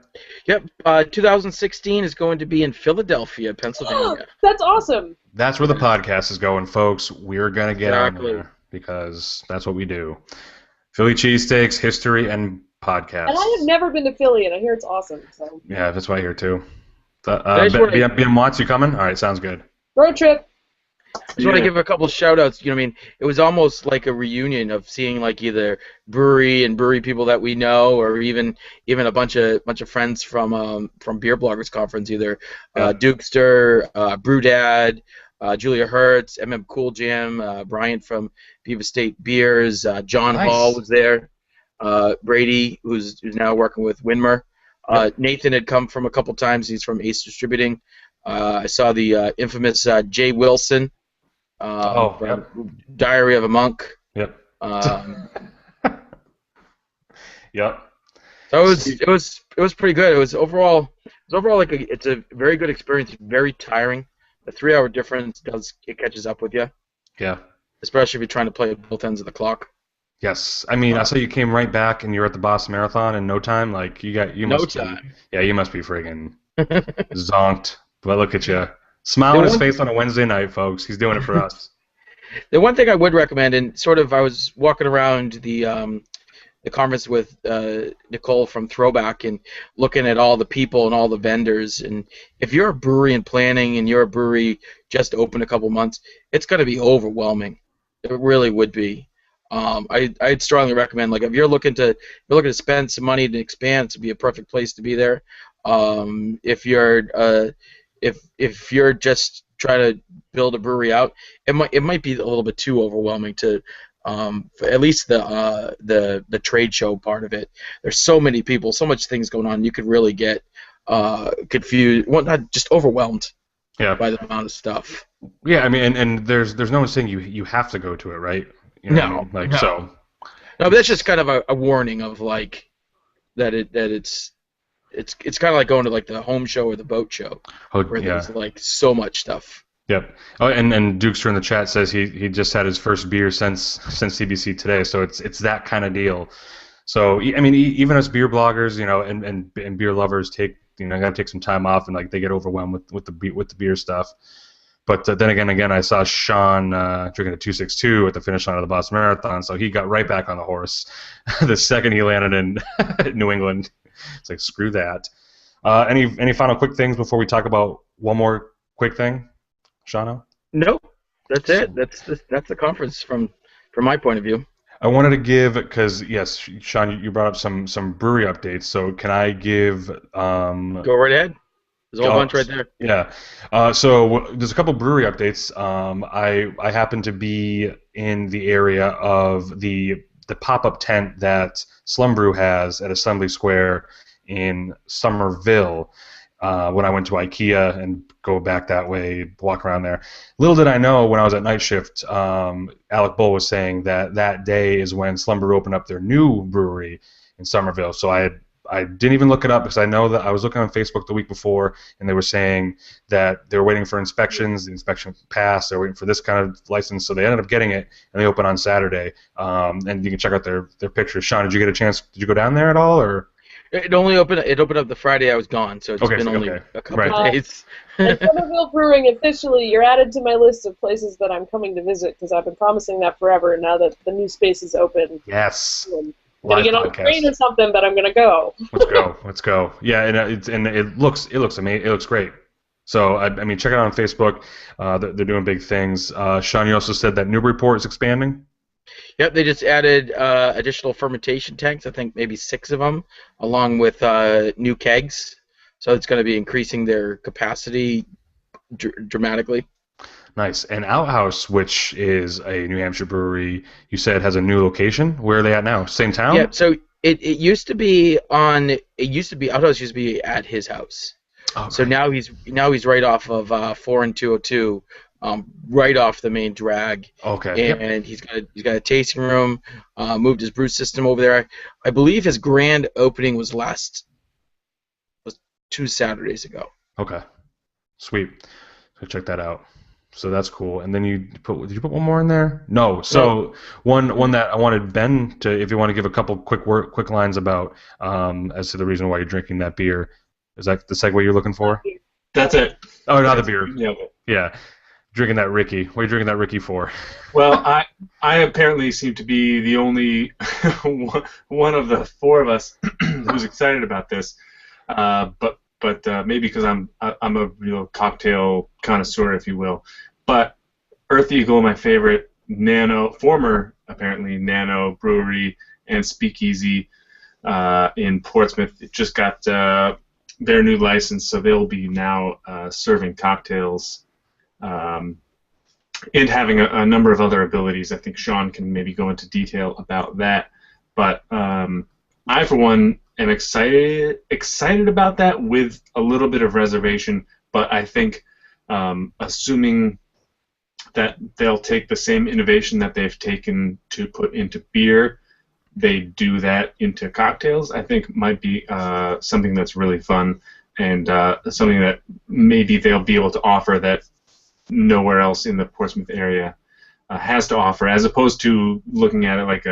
Yep. 2016 is going to be in Philadelphia, Pennsylvania. That's awesome. That's where the podcast is going, folks. We're going to get on there because that's what we do. Philly cheesesteaks, history, and podcasts. And I have never been to Philly, and I hear it's awesome. So. Yeah, that's why you're here, too. BM Watts, you coming? All right, sounds good. Road trip. I just want to give a couple shout-outs. I mean, it was almost like a reunion of seeing like either brewery people that we know, or even a bunch of friends from Beer Bloggers Conference, either Dukester, Brewdad, Julia Hertz, Cool Jam, Brian from Beaver State Beers, John Hall was there, Brady, who's now working with Winmer. Nathan had come from a couple times. He's from Ace Distributing. I saw the infamous Jay Wilson. Diary of a Monk. Yep. Yep. So it was pretty good. It was overall like it's a very good experience. Very tiring. The 3-hour difference catches up with you. Yeah. Especially if you're trying to play both ends of the clock. Yes. I mean, I saw you came right back and you're at the Boston Marathon in no time. Like you must be friggin' zonked. But look at you. Smile on his face on a Wednesday night, folks. He's doing it for us. The one thing I would recommend, and sort of, I was walking around the conference with Nicole from Throwback and looking at all the people and all the vendors. And if you're a brewery in planning and you're a brewery just opened a couple months, it's going to be overwhelming. It really would be. I'd strongly recommend, like, if you're looking to spend some money to expand, to be a perfect place to be there. If you're just trying to build a brewery out, it might be a little bit too overwhelming to. At least the trade show part of it. There's so many people, so much things going on. You could really get confused, well, not just overwhelmed. Yeah. By the amount of stuff. Yeah, I mean, and there's no one saying you have to go to it, right? You know No, what I mean? Like, no. so. No, but that's just kind of a warning of, like, it's kind of like going to, like, the home show or the boat show, where there's, like, so much stuff. Yep. Oh, and Dukester in the chat says he just had his first beer since CBC today, so it's that kind of deal. So I mean, even us beer bloggers, you know, and beer lovers gotta take some time off, and like they get overwhelmed with the beer stuff. But then again, I saw Sean drinking a 262 at the finish line of the Boston Marathon, so he got right back on the horse the second he landed in New England. It's like, screw that. Any final quick things before we talk about one more quick thing? Shano? Nope, that's it. That's the conference from my point of view. I wanted to give, because yes, Sean, you brought up some brewery updates. So can I give? Go right ahead. There's a whole bunch right there. Yeah. So there's a couple brewery updates. I happen to be in the area of the pop-up tent that Slum Brew has at Assembly Square in Somerville. When I went to IKEA and go back that way, walk around there. Little did I know, when I was at night shift, Alec Bull was saying that day is when Slum Brew opened up their new brewery in Somerville. So I didn't even look it up, because I know that I was looking on Facebook the week before, and they were saying that they were waiting for inspections. The inspection passed. They were waiting for this kind of license, so they ended up getting it, and they opened on Saturday. And you can check out their pictures. Sean, did you get a chance? Did you go down there at all, or? It opened up the Friday I was gone, so it's been only a couple of days. And Somerville Brewing, officially, you're added to my list of places that I'm coming to visit, because I've been promising that forever. Now that the new space is open, yes, I'm gonna get on the train or something, but I'm gonna go. Let's go. Yeah, and it looks amazing. It looks great. So I mean, check it out on Facebook. They're doing big things. Sean, you also said that Newburyport is expanding. Yep, they just added additional fermentation tanks, I think maybe 6 of them, along with new kegs. So it's going to be increasing their capacity dramatically. Nice. And Outhouse, which is a New Hampshire brewery, you said has a new location. Where are they at now? Same town? Yeah, so it used to be Outhouse used to be at his house. Oh, so now he's right off of 4 and 202. Right off the main drag. Okay. And he's got a tasting room. Moved his brew system over there. I believe his grand opening was 2 Saturdays ago. Okay. Sweet. So check that out. So that's cool. And then did you put one more in there? No. So one that I wanted Ben to, if you want to give a couple quick lines about as to the reason why you're drinking that beer. Is that the segue you're looking for? That's it. Oh, not the beer. Yeah. Drinking that Ricky. What are you drinking that Ricky for? Well, I apparently seem to be the only one of the 4 of us who's excited about this, but maybe because I'm a real cocktail connoisseur, if you will. But Earth Eagle, my favorite former Nano brewery and speakeasy in Portsmouth, just got their new license, so they'll be now serving cocktails. And having a number of other abilities. I think Sean can maybe go into detail about that. But I, for one, am excited about that with a little bit of reservation. But I think, assuming that they'll take the same innovation that they've taken to put into beer, they do that into cocktails, I think might be something that's really fun, and something that maybe they'll be able to offer that nowhere else in the Portsmouth area has to offer, as opposed to looking at it like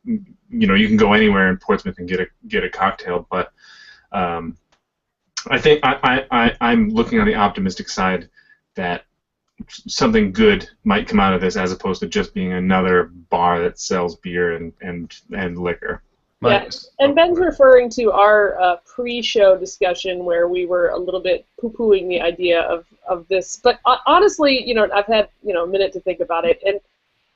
you can go anywhere in Portsmouth and get a cocktail. But I think I'm looking on the optimistic side that something good might come out of this as opposed to just being another bar that sells beer and liquor. Yeah, and Ben's referring to our pre-show discussion where we were a little bit poo-pooing the idea of this. But honestly, I've had, a minute to think about it, and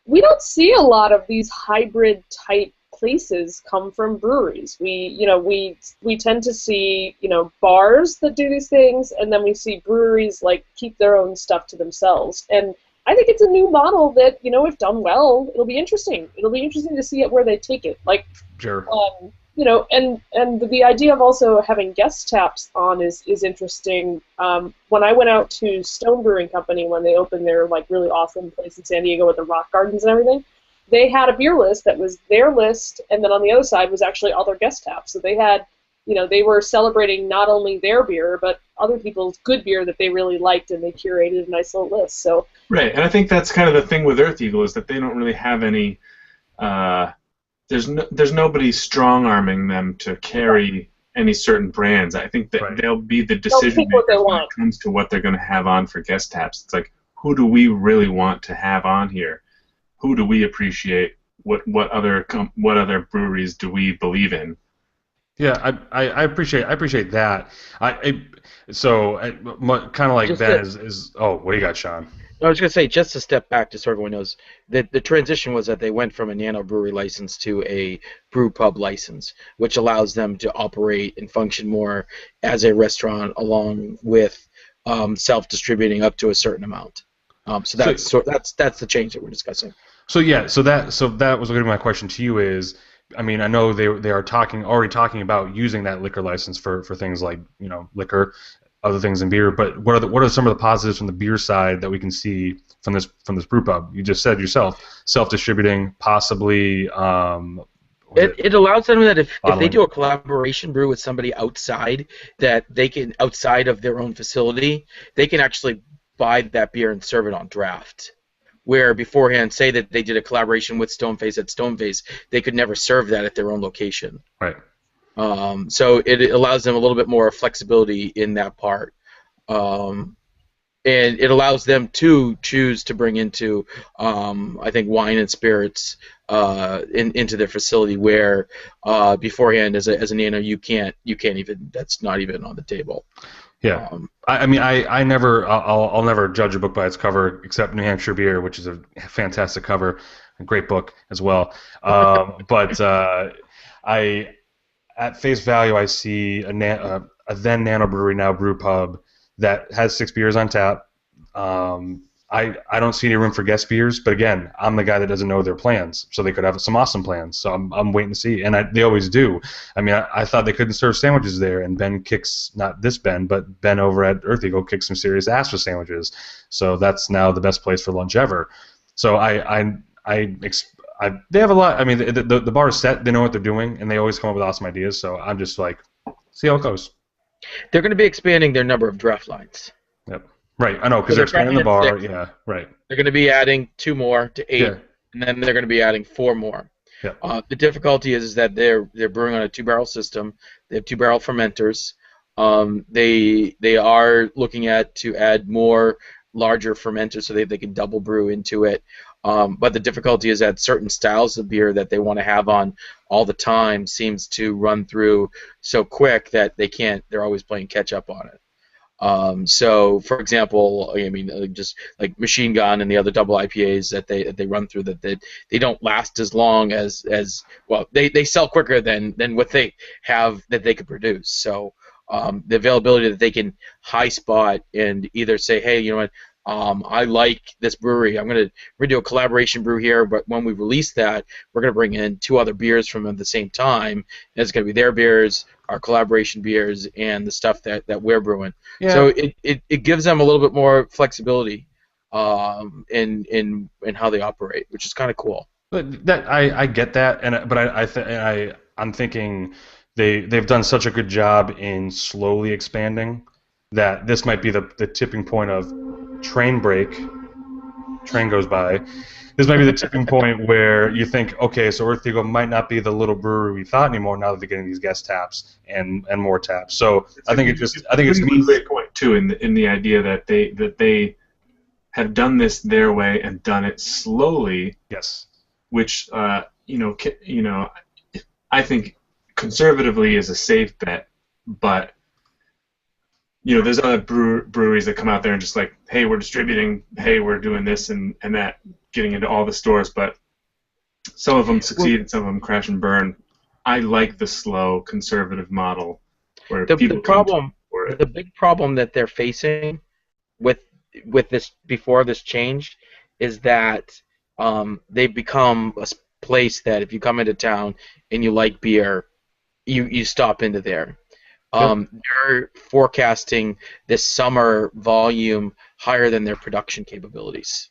we don't see a lot of these hybrid-type places come from breweries. We tend to see, bars that do these things, and then we see breweries, keep their own stuff to themselves. And I think it's a new model that, if done well, it'll be interesting. It'll be interesting to see where they take it. Sure. And the idea of also having guest taps on is interesting. When I went out to Stone Brewing Company when they opened their really awesome place in San Diego with the rock gardens and everything, they had a beer list that was their list, and then on the other side was actually all their guest taps. So they had, they were celebrating not only their beer but other people's good beer that they really liked, and they curated a nice little list. So right, and I think that's kind of the thing with Earth Eagle is that they don't really have any. There's nobody strong-arming them to carry any certain brands. I think that they'll be the decision makers when it comes to what they're going to have on for guest taps. It's like, who do we really want to have on here? Who do we appreciate? What other breweries do we believe in? Yeah, I appreciate that. Kind of like Ben is. Oh, what do you got, Sean? I was going to say, just to step back, just so everyone knows, that the transition was that they went from a nano brewery license to a brew pub license, which allows them to operate and function more as a restaurant, along with self-distributing up to a certain amount. So that's the change that we're discussing. So that was going to be my question to you is, I mean, I know they are already talking about using that liquor license for things like liquor, other things in beer, but what are some of the positives from the beer side that we can see from this brew pub? You just said yourself, self-distributing, possibly. It allows them that if they do a collaboration brew with somebody outside outside of their own facility, they can actually buy that beer and serve it on draft. Where beforehand, say that they did a collaboration with Stoneface at Stoneface, they could never serve that at their own location. Right. So it allows them a little bit more flexibility in that part. And it allows them to choose to bring into, I think, wine and spirits into their facility, where beforehand, as a nano, you can't even. That's not even on the table. Yeah, I'll never judge a book by its cover, except New Hampshire Beer, which is a fantastic cover, a great book as well. But at face value, I see a then nano brewery, now brew pub, that has 6 beers on tap. I don't see any room for guest beers, but again, I'm the guy that doesn't know their plans, so they could have some awesome plans. So I'm waiting to see, and they always do. I mean, I thought they couldn't serve sandwiches there, and Ben kicks, not this Ben, but Ben over at Earth Eagle kicks some serious ass for sandwiches. So that's now the best place for lunch ever. So they have a lot. I mean, the bar is set. They know what they're doing, and they always come up with awesome ideas. So I'm just like, see how it goes. They're going to be expanding their number of draft lines. Yep. Right. I know, because they're expanding the bar. 6. Yeah. Right. They're going to be adding 2 more to 8, and then they're going to be adding 4 more. Yeah. The difficulty is that they're brewing on a 2-barrel system. They have 2-barrel fermenters. They are looking to add more larger fermenters so they can double brew into it. But the difficulty is that certain styles of beer that they want to have on all the time seems to run through so quick that they're always playing catch up on it. So, for example, I mean, just like Machine Gun and the other double IPAs that they run through, that they don't last as long as well. They sell quicker than what they have that they could produce. So the availability that they can high spot and either say, hey, you know what, I like this brewery. We're gonna do a collaboration brew here, but when we release that, we're gonna bring in 2 other beers from them at the same time. And it's gonna be their beers, our collaboration beers, and the stuff that we're brewing. Yeah. So it gives them a little bit more flexibility in how they operate, which is kind of cool. But that I get that, I'm thinking they've done such a good job in slowly expanding that this might be the tipping point of train goes by. This might be the tipping point where you think, okay, so Earth Eagle might not be the little brewery we thought anymore now that they're getting these guest taps and more taps. So I think it's a great point too in the idea that they have done this their way and done it slowly, Yes. which I think conservatively is a safe bet, but there's other breweries that come out there and just like, hey, we're distributing, hey, we're doing this and that, getting into all the stores, but some of them succeed and some of them crash and burn. I like the slow conservative model where people come for it. The big problem that they're facing with this before this change is that they've become a place that if you come into town and you like beer, you stop into there. They're forecasting this summer volume higher than their production capabilities.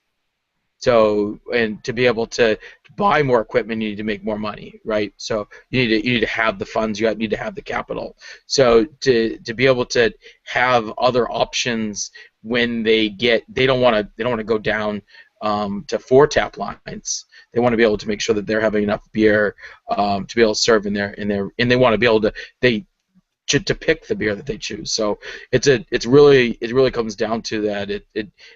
So, and to be able to buy more equipment, you need to make more money, right? So you need to have the funds, you need to have the capital. So to be able to have other options when they don't want to go down to 4 tap lines. They want to be able to make sure that they're having enough beer to be able to serve and they want to be able to pick the beer that they choose. So it really comes down to that.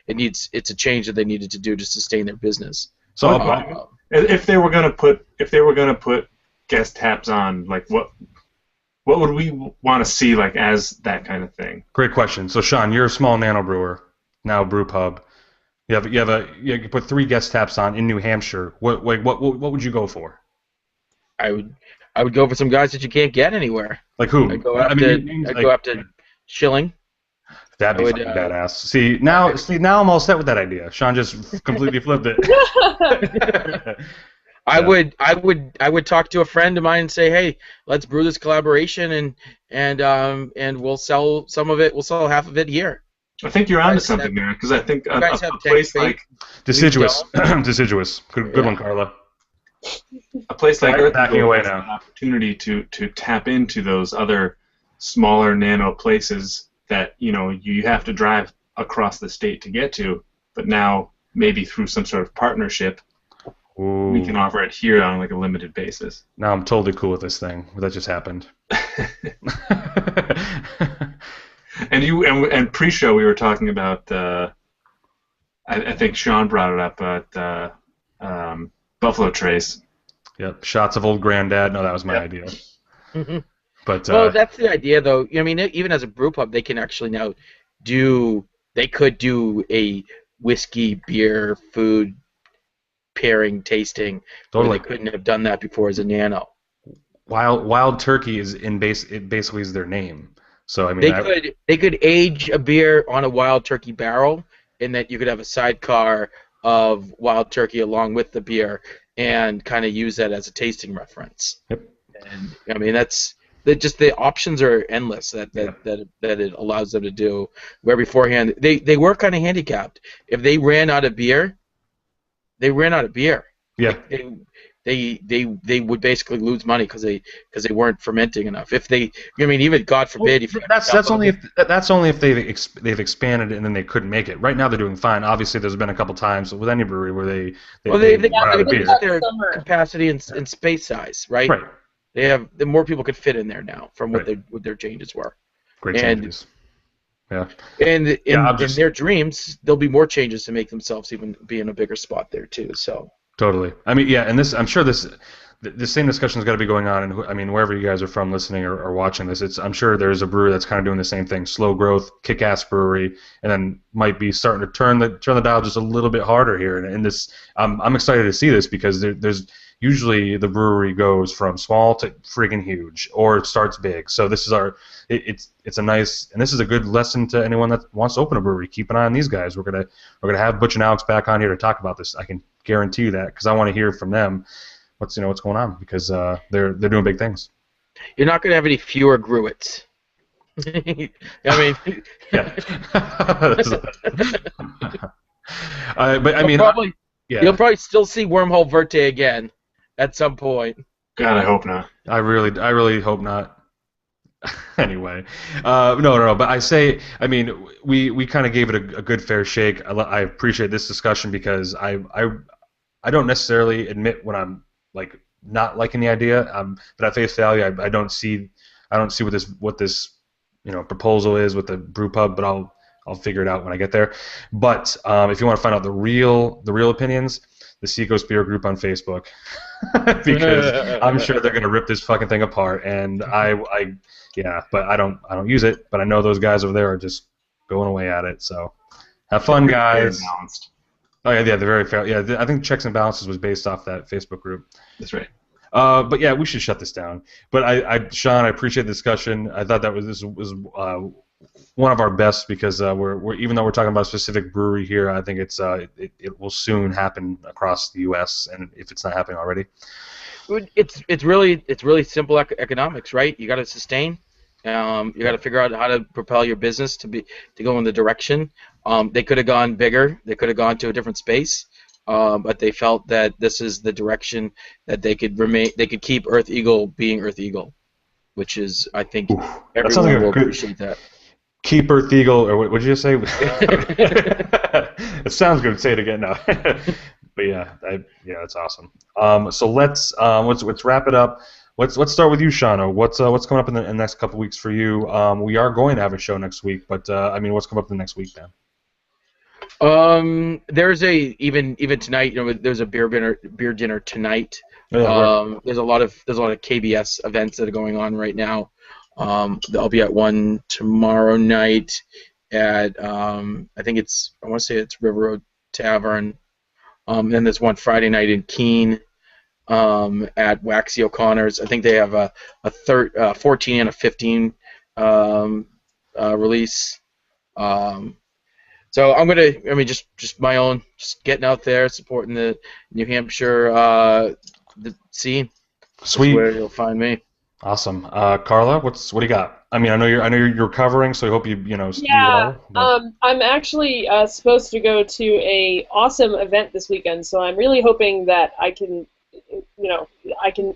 It's a change that they needed to do to sustain their business. So if they were gonna put guest taps on, like what would we want to see like as that kind of thing? great question. So Sean, you're a small nano brewer, now brew pub. You put 3 guest taps on in New Hampshire. What would you go for? I would go for some guys that you can't get anywhere. Like who? I'd go after Schilling. That'd be fucking badass. See now I'm all set with that idea. Sean just completely flipped it. I would talk to a friend of mine and say, hey, let's brew this collaboration and we'll sell some of it. We'll sell half of it here. I think you're onto something there, because I think a place like Deciduous. Good one, Carla. A place like Earth backing away now. An opportunity to tap into those other smaller nano places that you have to drive across the state to get to, but now maybe through some sort of partnership, we can offer it here on like a limited basis. Now I'm totally cool with this thing. That just happened. And pre-show we were talking about. I think Sean brought it up at Buffalo Trace. Yep, shots of old granddad. No, that was my idea. Mm-hmm. But well, that's the idea, though. I mean, even as a brew pub, they can actually now they could do a whiskey, beer, food pairing tasting. Totally. They couldn't have done that before as a nano. Wild Turkey is it basically is their name. So I mean, they could age a beer on a Wild Turkey barrel, and that you could have a sidecar of Wild Turkey along with the beer, and kind of use that as a tasting reference. Yep. And I mean, the options are endless that it allows them to do. Where beforehand they were kind of handicapped. If they ran out of beer, they ran out of beer. Yeah. They would basically lose money because they weren't fermenting enough. If they, I mean, even God forbid, if that's only if they've expanded and then they couldn't make it. Right now they're doing fine. Obviously, there's been a couple times with any brewery where they run out of beer. Their capacity and space size, right? Right. They have more people could fit in there now from what their changes were. Great changes. Yeah. And in their dreams, there'll be more changes to make themselves even be in a bigger spot there too. So. Totally. I mean, yeah, and I'm sure the same discussion's got to be going on, and I mean, wherever you guys are from, listening or watching this, I'm sure there's a brewery that's kind of doing the same thing, slow growth, kick-ass brewery, and then might be starting to turn the dial just a little bit harder here. And this, I'm excited to see this because there's usually the brewery goes from small to friggin' huge, or it starts big. So this is it's a nice, and this is a good lesson to anyone that wants to open a brewery. Keep an eye on these guys. We're gonna have Butch and Alex back on here to talk about this. I can guarantee you that, because I want to hear from them what's going on, because they're doing big things. You're not going to have any fewer Gruits. I mean, yeah. But I mean, you'll probably still see Wormhole Verte again at some point. God, I hope not. I really hope not. Anyway, no. But I mean, we kind of gave it a good fair shake. I appreciate this discussion because I don't necessarily admit when I'm like not liking the idea. But at face value, I don't see what this proposal is with the brew pub. But I'll figure it out when I get there. But if you want to find out the real opinions, the Seacoast Beer Group on Facebook, because I'm sure they're gonna rip this fucking thing apart. And yeah, but I don't use it. But I know those guys over there are just going away at it. So have fun, guys. Oh yeah, they're very fair. Yeah, I think Checks and Balances was based off that Facebook group. That's right. But yeah, we should shut this down. But Sean, I appreciate the discussion. I thought this was one of our best because we're even though we're talking about a specific brewery here, I think it will soon happen across the U.S. and if it's not happening already. It's really simple economics, right? You got to sustain. You got to figure out how to propel your business to go in the direction. They could have gone bigger. They could have gone to a different space. But they felt that this is the direction that they could remain. They could keep Earth Eagle being Earth Eagle, which is, I think, everyone will appreciate that. Keep Earth Eagle, or what did you just say? It sounds good. Say it again now. But yeah, that's awesome. So let's wrap it up. Let's start with you, Shano. What's coming up in the next couple weeks for you? We are going to have a show next week, but what's coming up in the next week, then? There's even tonight. There's a beer dinner tonight. Yeah, there's a lot of KBS events that are going on right now. I'll be at one tomorrow night at I want to say it's River Road Tavern. Then there's one Friday night in Keene at Waxy O'Connor's. I think they have a 14 and a 15 release. So I'm gonna, just my own, just getting out there, supporting the New Hampshire the scene. Sweet. That's where you'll find me. Awesome. Carla, what do you got? I know you're recovering, so I hope you do well. I'm actually supposed to go to a awesome event this weekend, so I'm really hoping that I can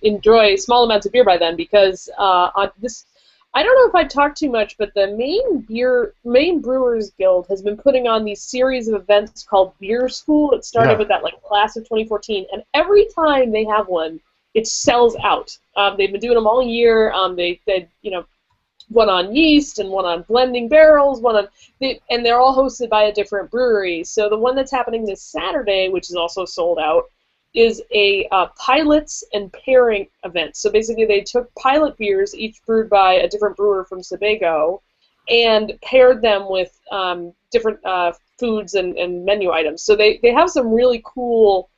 enjoy small amounts of beer by then because on this. I don't know if I talked too much, but the Maine Brewers Guild has been putting on these series of events called Beer School. It started with that class of 2014, and every time they have one, it sells out. They've been doing them all year. They one on yeast and one on blending barrels, and they're all hosted by a different brewery. So the one that's happening this Saturday, which is also sold out, is a pilots and pairing event. So basically they took pilot beers, each brewed by a different brewer from Sebago, and paired them with different foods and menu items. So they have some really cool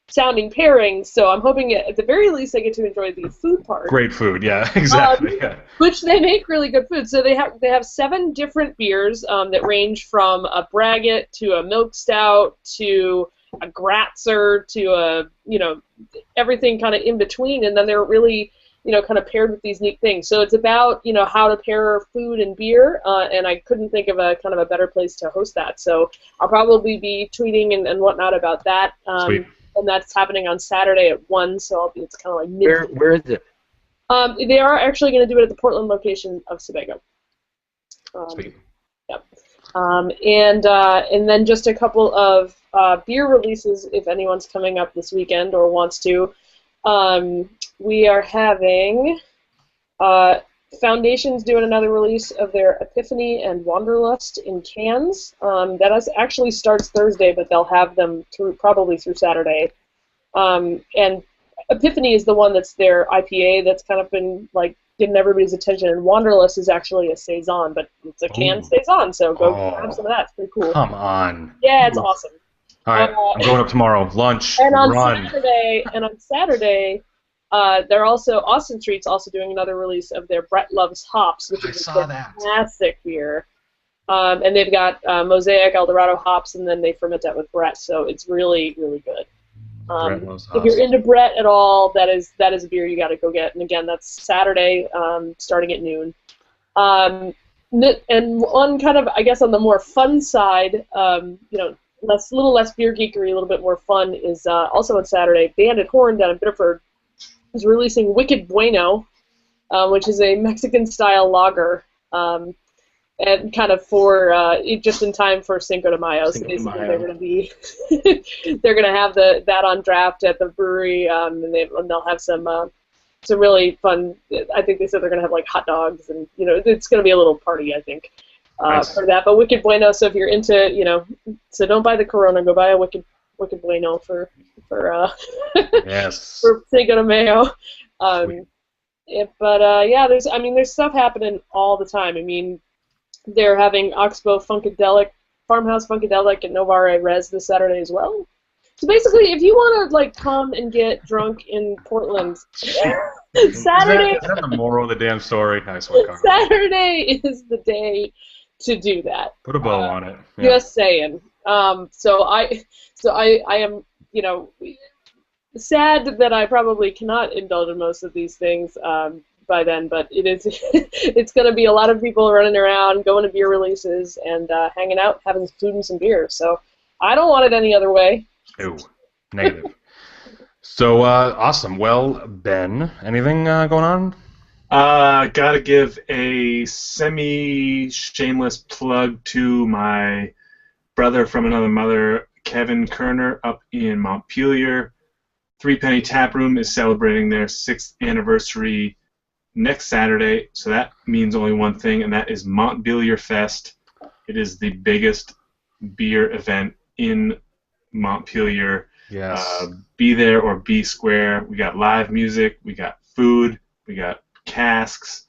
sounding pairings, so I'm hoping at the very least I get to enjoy the food part. Great food, yeah, exactly. Which they make really good food. So they have 7 different beers that range from a braggot to a milk stout to a Gratzer to everything kind of in between, and then they're really kind of paired with these neat things. So it's about how to pair food and beer, and I couldn't think of a kind of a better place to host that. So I'll probably be tweeting and whatnot about that. Sweet. And that's happening on Saturday at 1, so it's kind of like mid. Where is it? They are actually going to do it at the Portland location of Sebago. Sweet. Yep. And then just a couple of beer releases if anyone's coming up this weekend or wants to. We are having Foundation's doing another release of their Epiphany and Wanderlust in cans. That actually starts Thursday, but they'll have them probably through Saturday. And Epiphany is the one that's their IPA that's kind of been getting everybody's attention, and Wanderlust is actually a saison, but it's a canned saison, so go grab some of that. It's pretty cool. Come on. Yeah, it's awesome. All right, I'm going up tomorrow. Lunch. And on run. Saturday, they're also Austin Street's also doing another release of their Brett Loves Hops, which is a fantastic beer. And they've got Mosaic, Eldorado hops, and then they ferment that with Brett, so it's really, really good. If you're into Brett at all, that is a beer you got to go get. And again, that's Saturday, starting at noon. And one kind of, I guess, on the more fun side, little less beer geekery, a little bit more fun is also on Saturday. Bandit Horn down in Biddeford is releasing Wicked Bueno, which is a Mexican-style lager. And kind of for just in time for Cinco de Mayo. So basically they're going to be they're going to have that on draft at the brewery, and they'll have some really fun. I think they said they're going to have hot dogs, and it's going to be a little party, I think. Nice. for that. But Wicked Bueno. So if you're into, so don't buy the Corona. Go buy a Wicked Bueno for Yes. for Cinco de Mayo. Sweet. Yeah, there's stuff happening all the time. I mean, they're having Oxbow Funkadelic, Farmhouse Funkadelic at Novare Res this Saturday as well. So basically, if you want to come and get drunk in Portland, Saturday. Is that the moral of the damn story? Nice one, Carl. Saturday is the day to do that. Put a bow on it. Yeah. Just saying. So I am, sad that I probably cannot indulge in most of these things by then, but it's going to be a lot of people running around, going to beer releases, and hanging out, having food and some beer. So I don't want it any other way. Ew. Negative. So, awesome. Well, Ben, anything going on? Gotta give a semi-shameless plug to my brother from another mother, Kevin Kerner, up in Montpelier. Three Penny Tap Room is celebrating their 6th anniversary next Saturday, so that means only one thing, and that is Montpelier Fest. It is the biggest beer event in Montpelier. Yes. Be there or be square. We got live music, we got food, we got casks,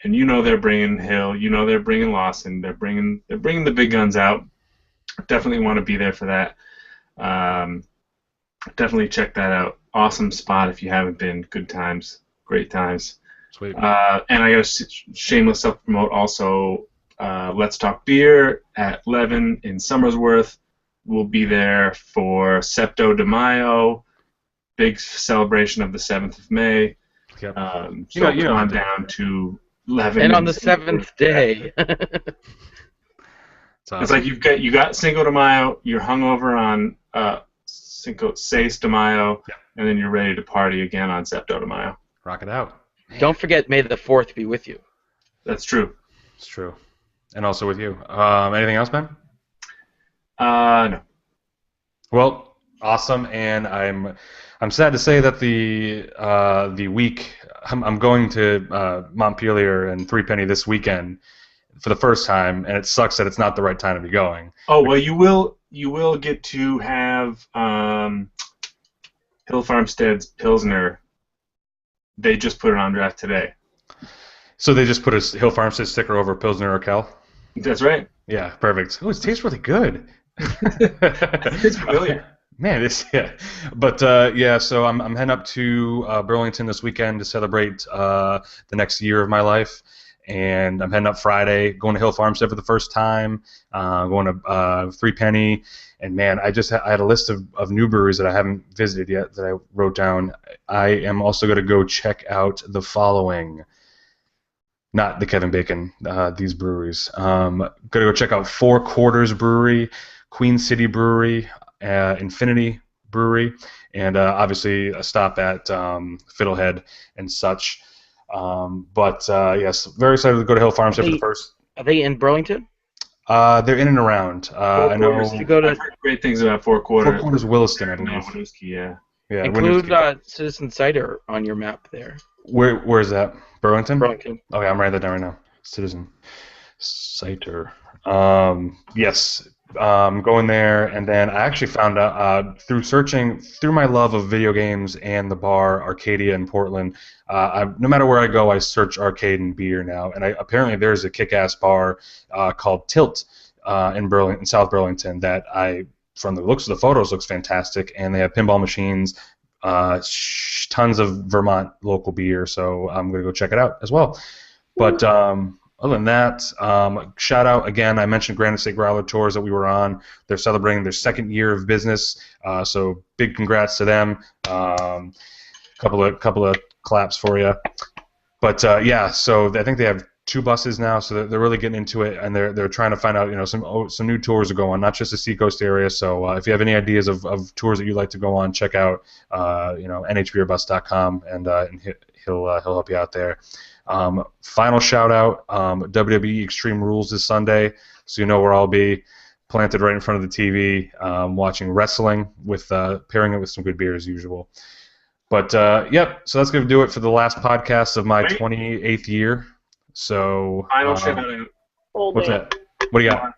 and they're bringing Hill, they're bringing Lawson, they're bringing the big guns out. Definitely want to be there for that. Definitely check that out. Awesome spot if you haven't been. Good times, great times. Sweet. And I got a shameless self-promote also. Let's Talk Beer at Levin in Somersworth. We'll be there for Septo de Mayo, big celebration of the 7th of May. Yep. So come on down to Levin. And on the 7th day. Awesome. It's like you got Cinco de Mayo, you're hungover on Cinco Seis de Mayo, and then you're ready to party again on Septo de Mayo. Rock it out. Don't forget, May the 4th be with you. That's true. It's true. And also with you. Anything else, Ben? No. Well, awesome, and I'm sad to say that the week I'm going to Montpelier and Three Penny this weekend for the first time, and it sucks that it's not the right time to be going. Oh well, you will get to have Hill Farmstead's Pilsner. They just put it on draft today. So they just put a Hill Farmstead sticker over Pilsner Urquell? That's right. Yeah, perfect. Oh, it tastes really good. It's familiar. Man, but so I'm heading up to Burlington this weekend to celebrate the next year of my life, and I'm heading up Friday, going to Hill Farmstead for the first time, going to Three Penny, and man, I had a list of new breweries that I haven't visited yet that I wrote down. I am also going to go check out the following. Not the Kevin Bacon, these breweries. Going to go check out Four Quarters Brewery, Queen City Brewery, Infinity Brewery, and obviously a stop at Fiddlehead and such. Yes, very excited to go to Hill Farmstead for the first. Are they in Burlington? They're in and around. I know. I've heard great things about Four Quarters. Four Quarters Williston, I believe. Winooski, yeah. Yeah. Include Winooski. Citizen Cider on your map there. Where is that? Burlington? Burlington. Okay, I'm writing that down right now. Citizen Cider. Yes. Going there, and then I actually found out through searching through my love of video games and the bar Arcadia in Portland. No matter where I go, I search arcade and beer now, and apparently there's a kick-ass bar called Tilt in South Burlington that from the looks of the photos, looks fantastic, and they have pinball machines, tons of Vermont local beer, so I'm gonna go check it out as well. But other than that, shout out again. I mentioned Granite State Growler Tours that we were on. They're celebrating their 2nd year of business, so big congrats to them. Couple of claps for you. But so I think they have 2 buses now, so they're really getting into it, and they're trying to find out some new tours to go on, not just the Seacoast area. So if you have any ideas of tours that you'd like to go on, check out nhbeerbus.com, and he'll help you out there. Final shout out, WWE Extreme Rules this Sunday, so where I'll be, planted right in front of the TV, watching wrestling with pairing it with some good beer as usual. But so that's going to do it for the last podcast of my 28th year. So Final shout out. Old what's man. that? What do you got?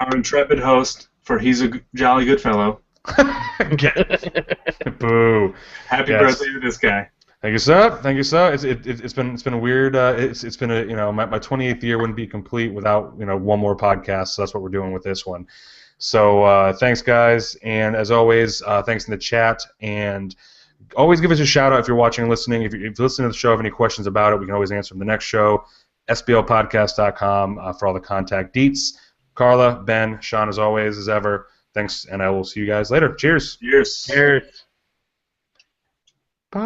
Our intrepid host, for he's a jolly good fellow. Boo. Happy Yes. birthday to this guy. Thank you, sir. Thank you, sir. It's been a weird. It's been a my 28th year wouldn't be complete without one more podcast. So that's what we're doing with this one. So thanks, guys, and as always, thanks in the chat, and always give us a shout out if you're watching and listening. If you're listening to the show, have any questions about it, we can always answer them the next show. SBLpodcast.com for all the contact deets. Carla, Ben, Sean, as always, as ever. Thanks, and I will see you guys later. Cheers. Cheers. Cheers. Bye.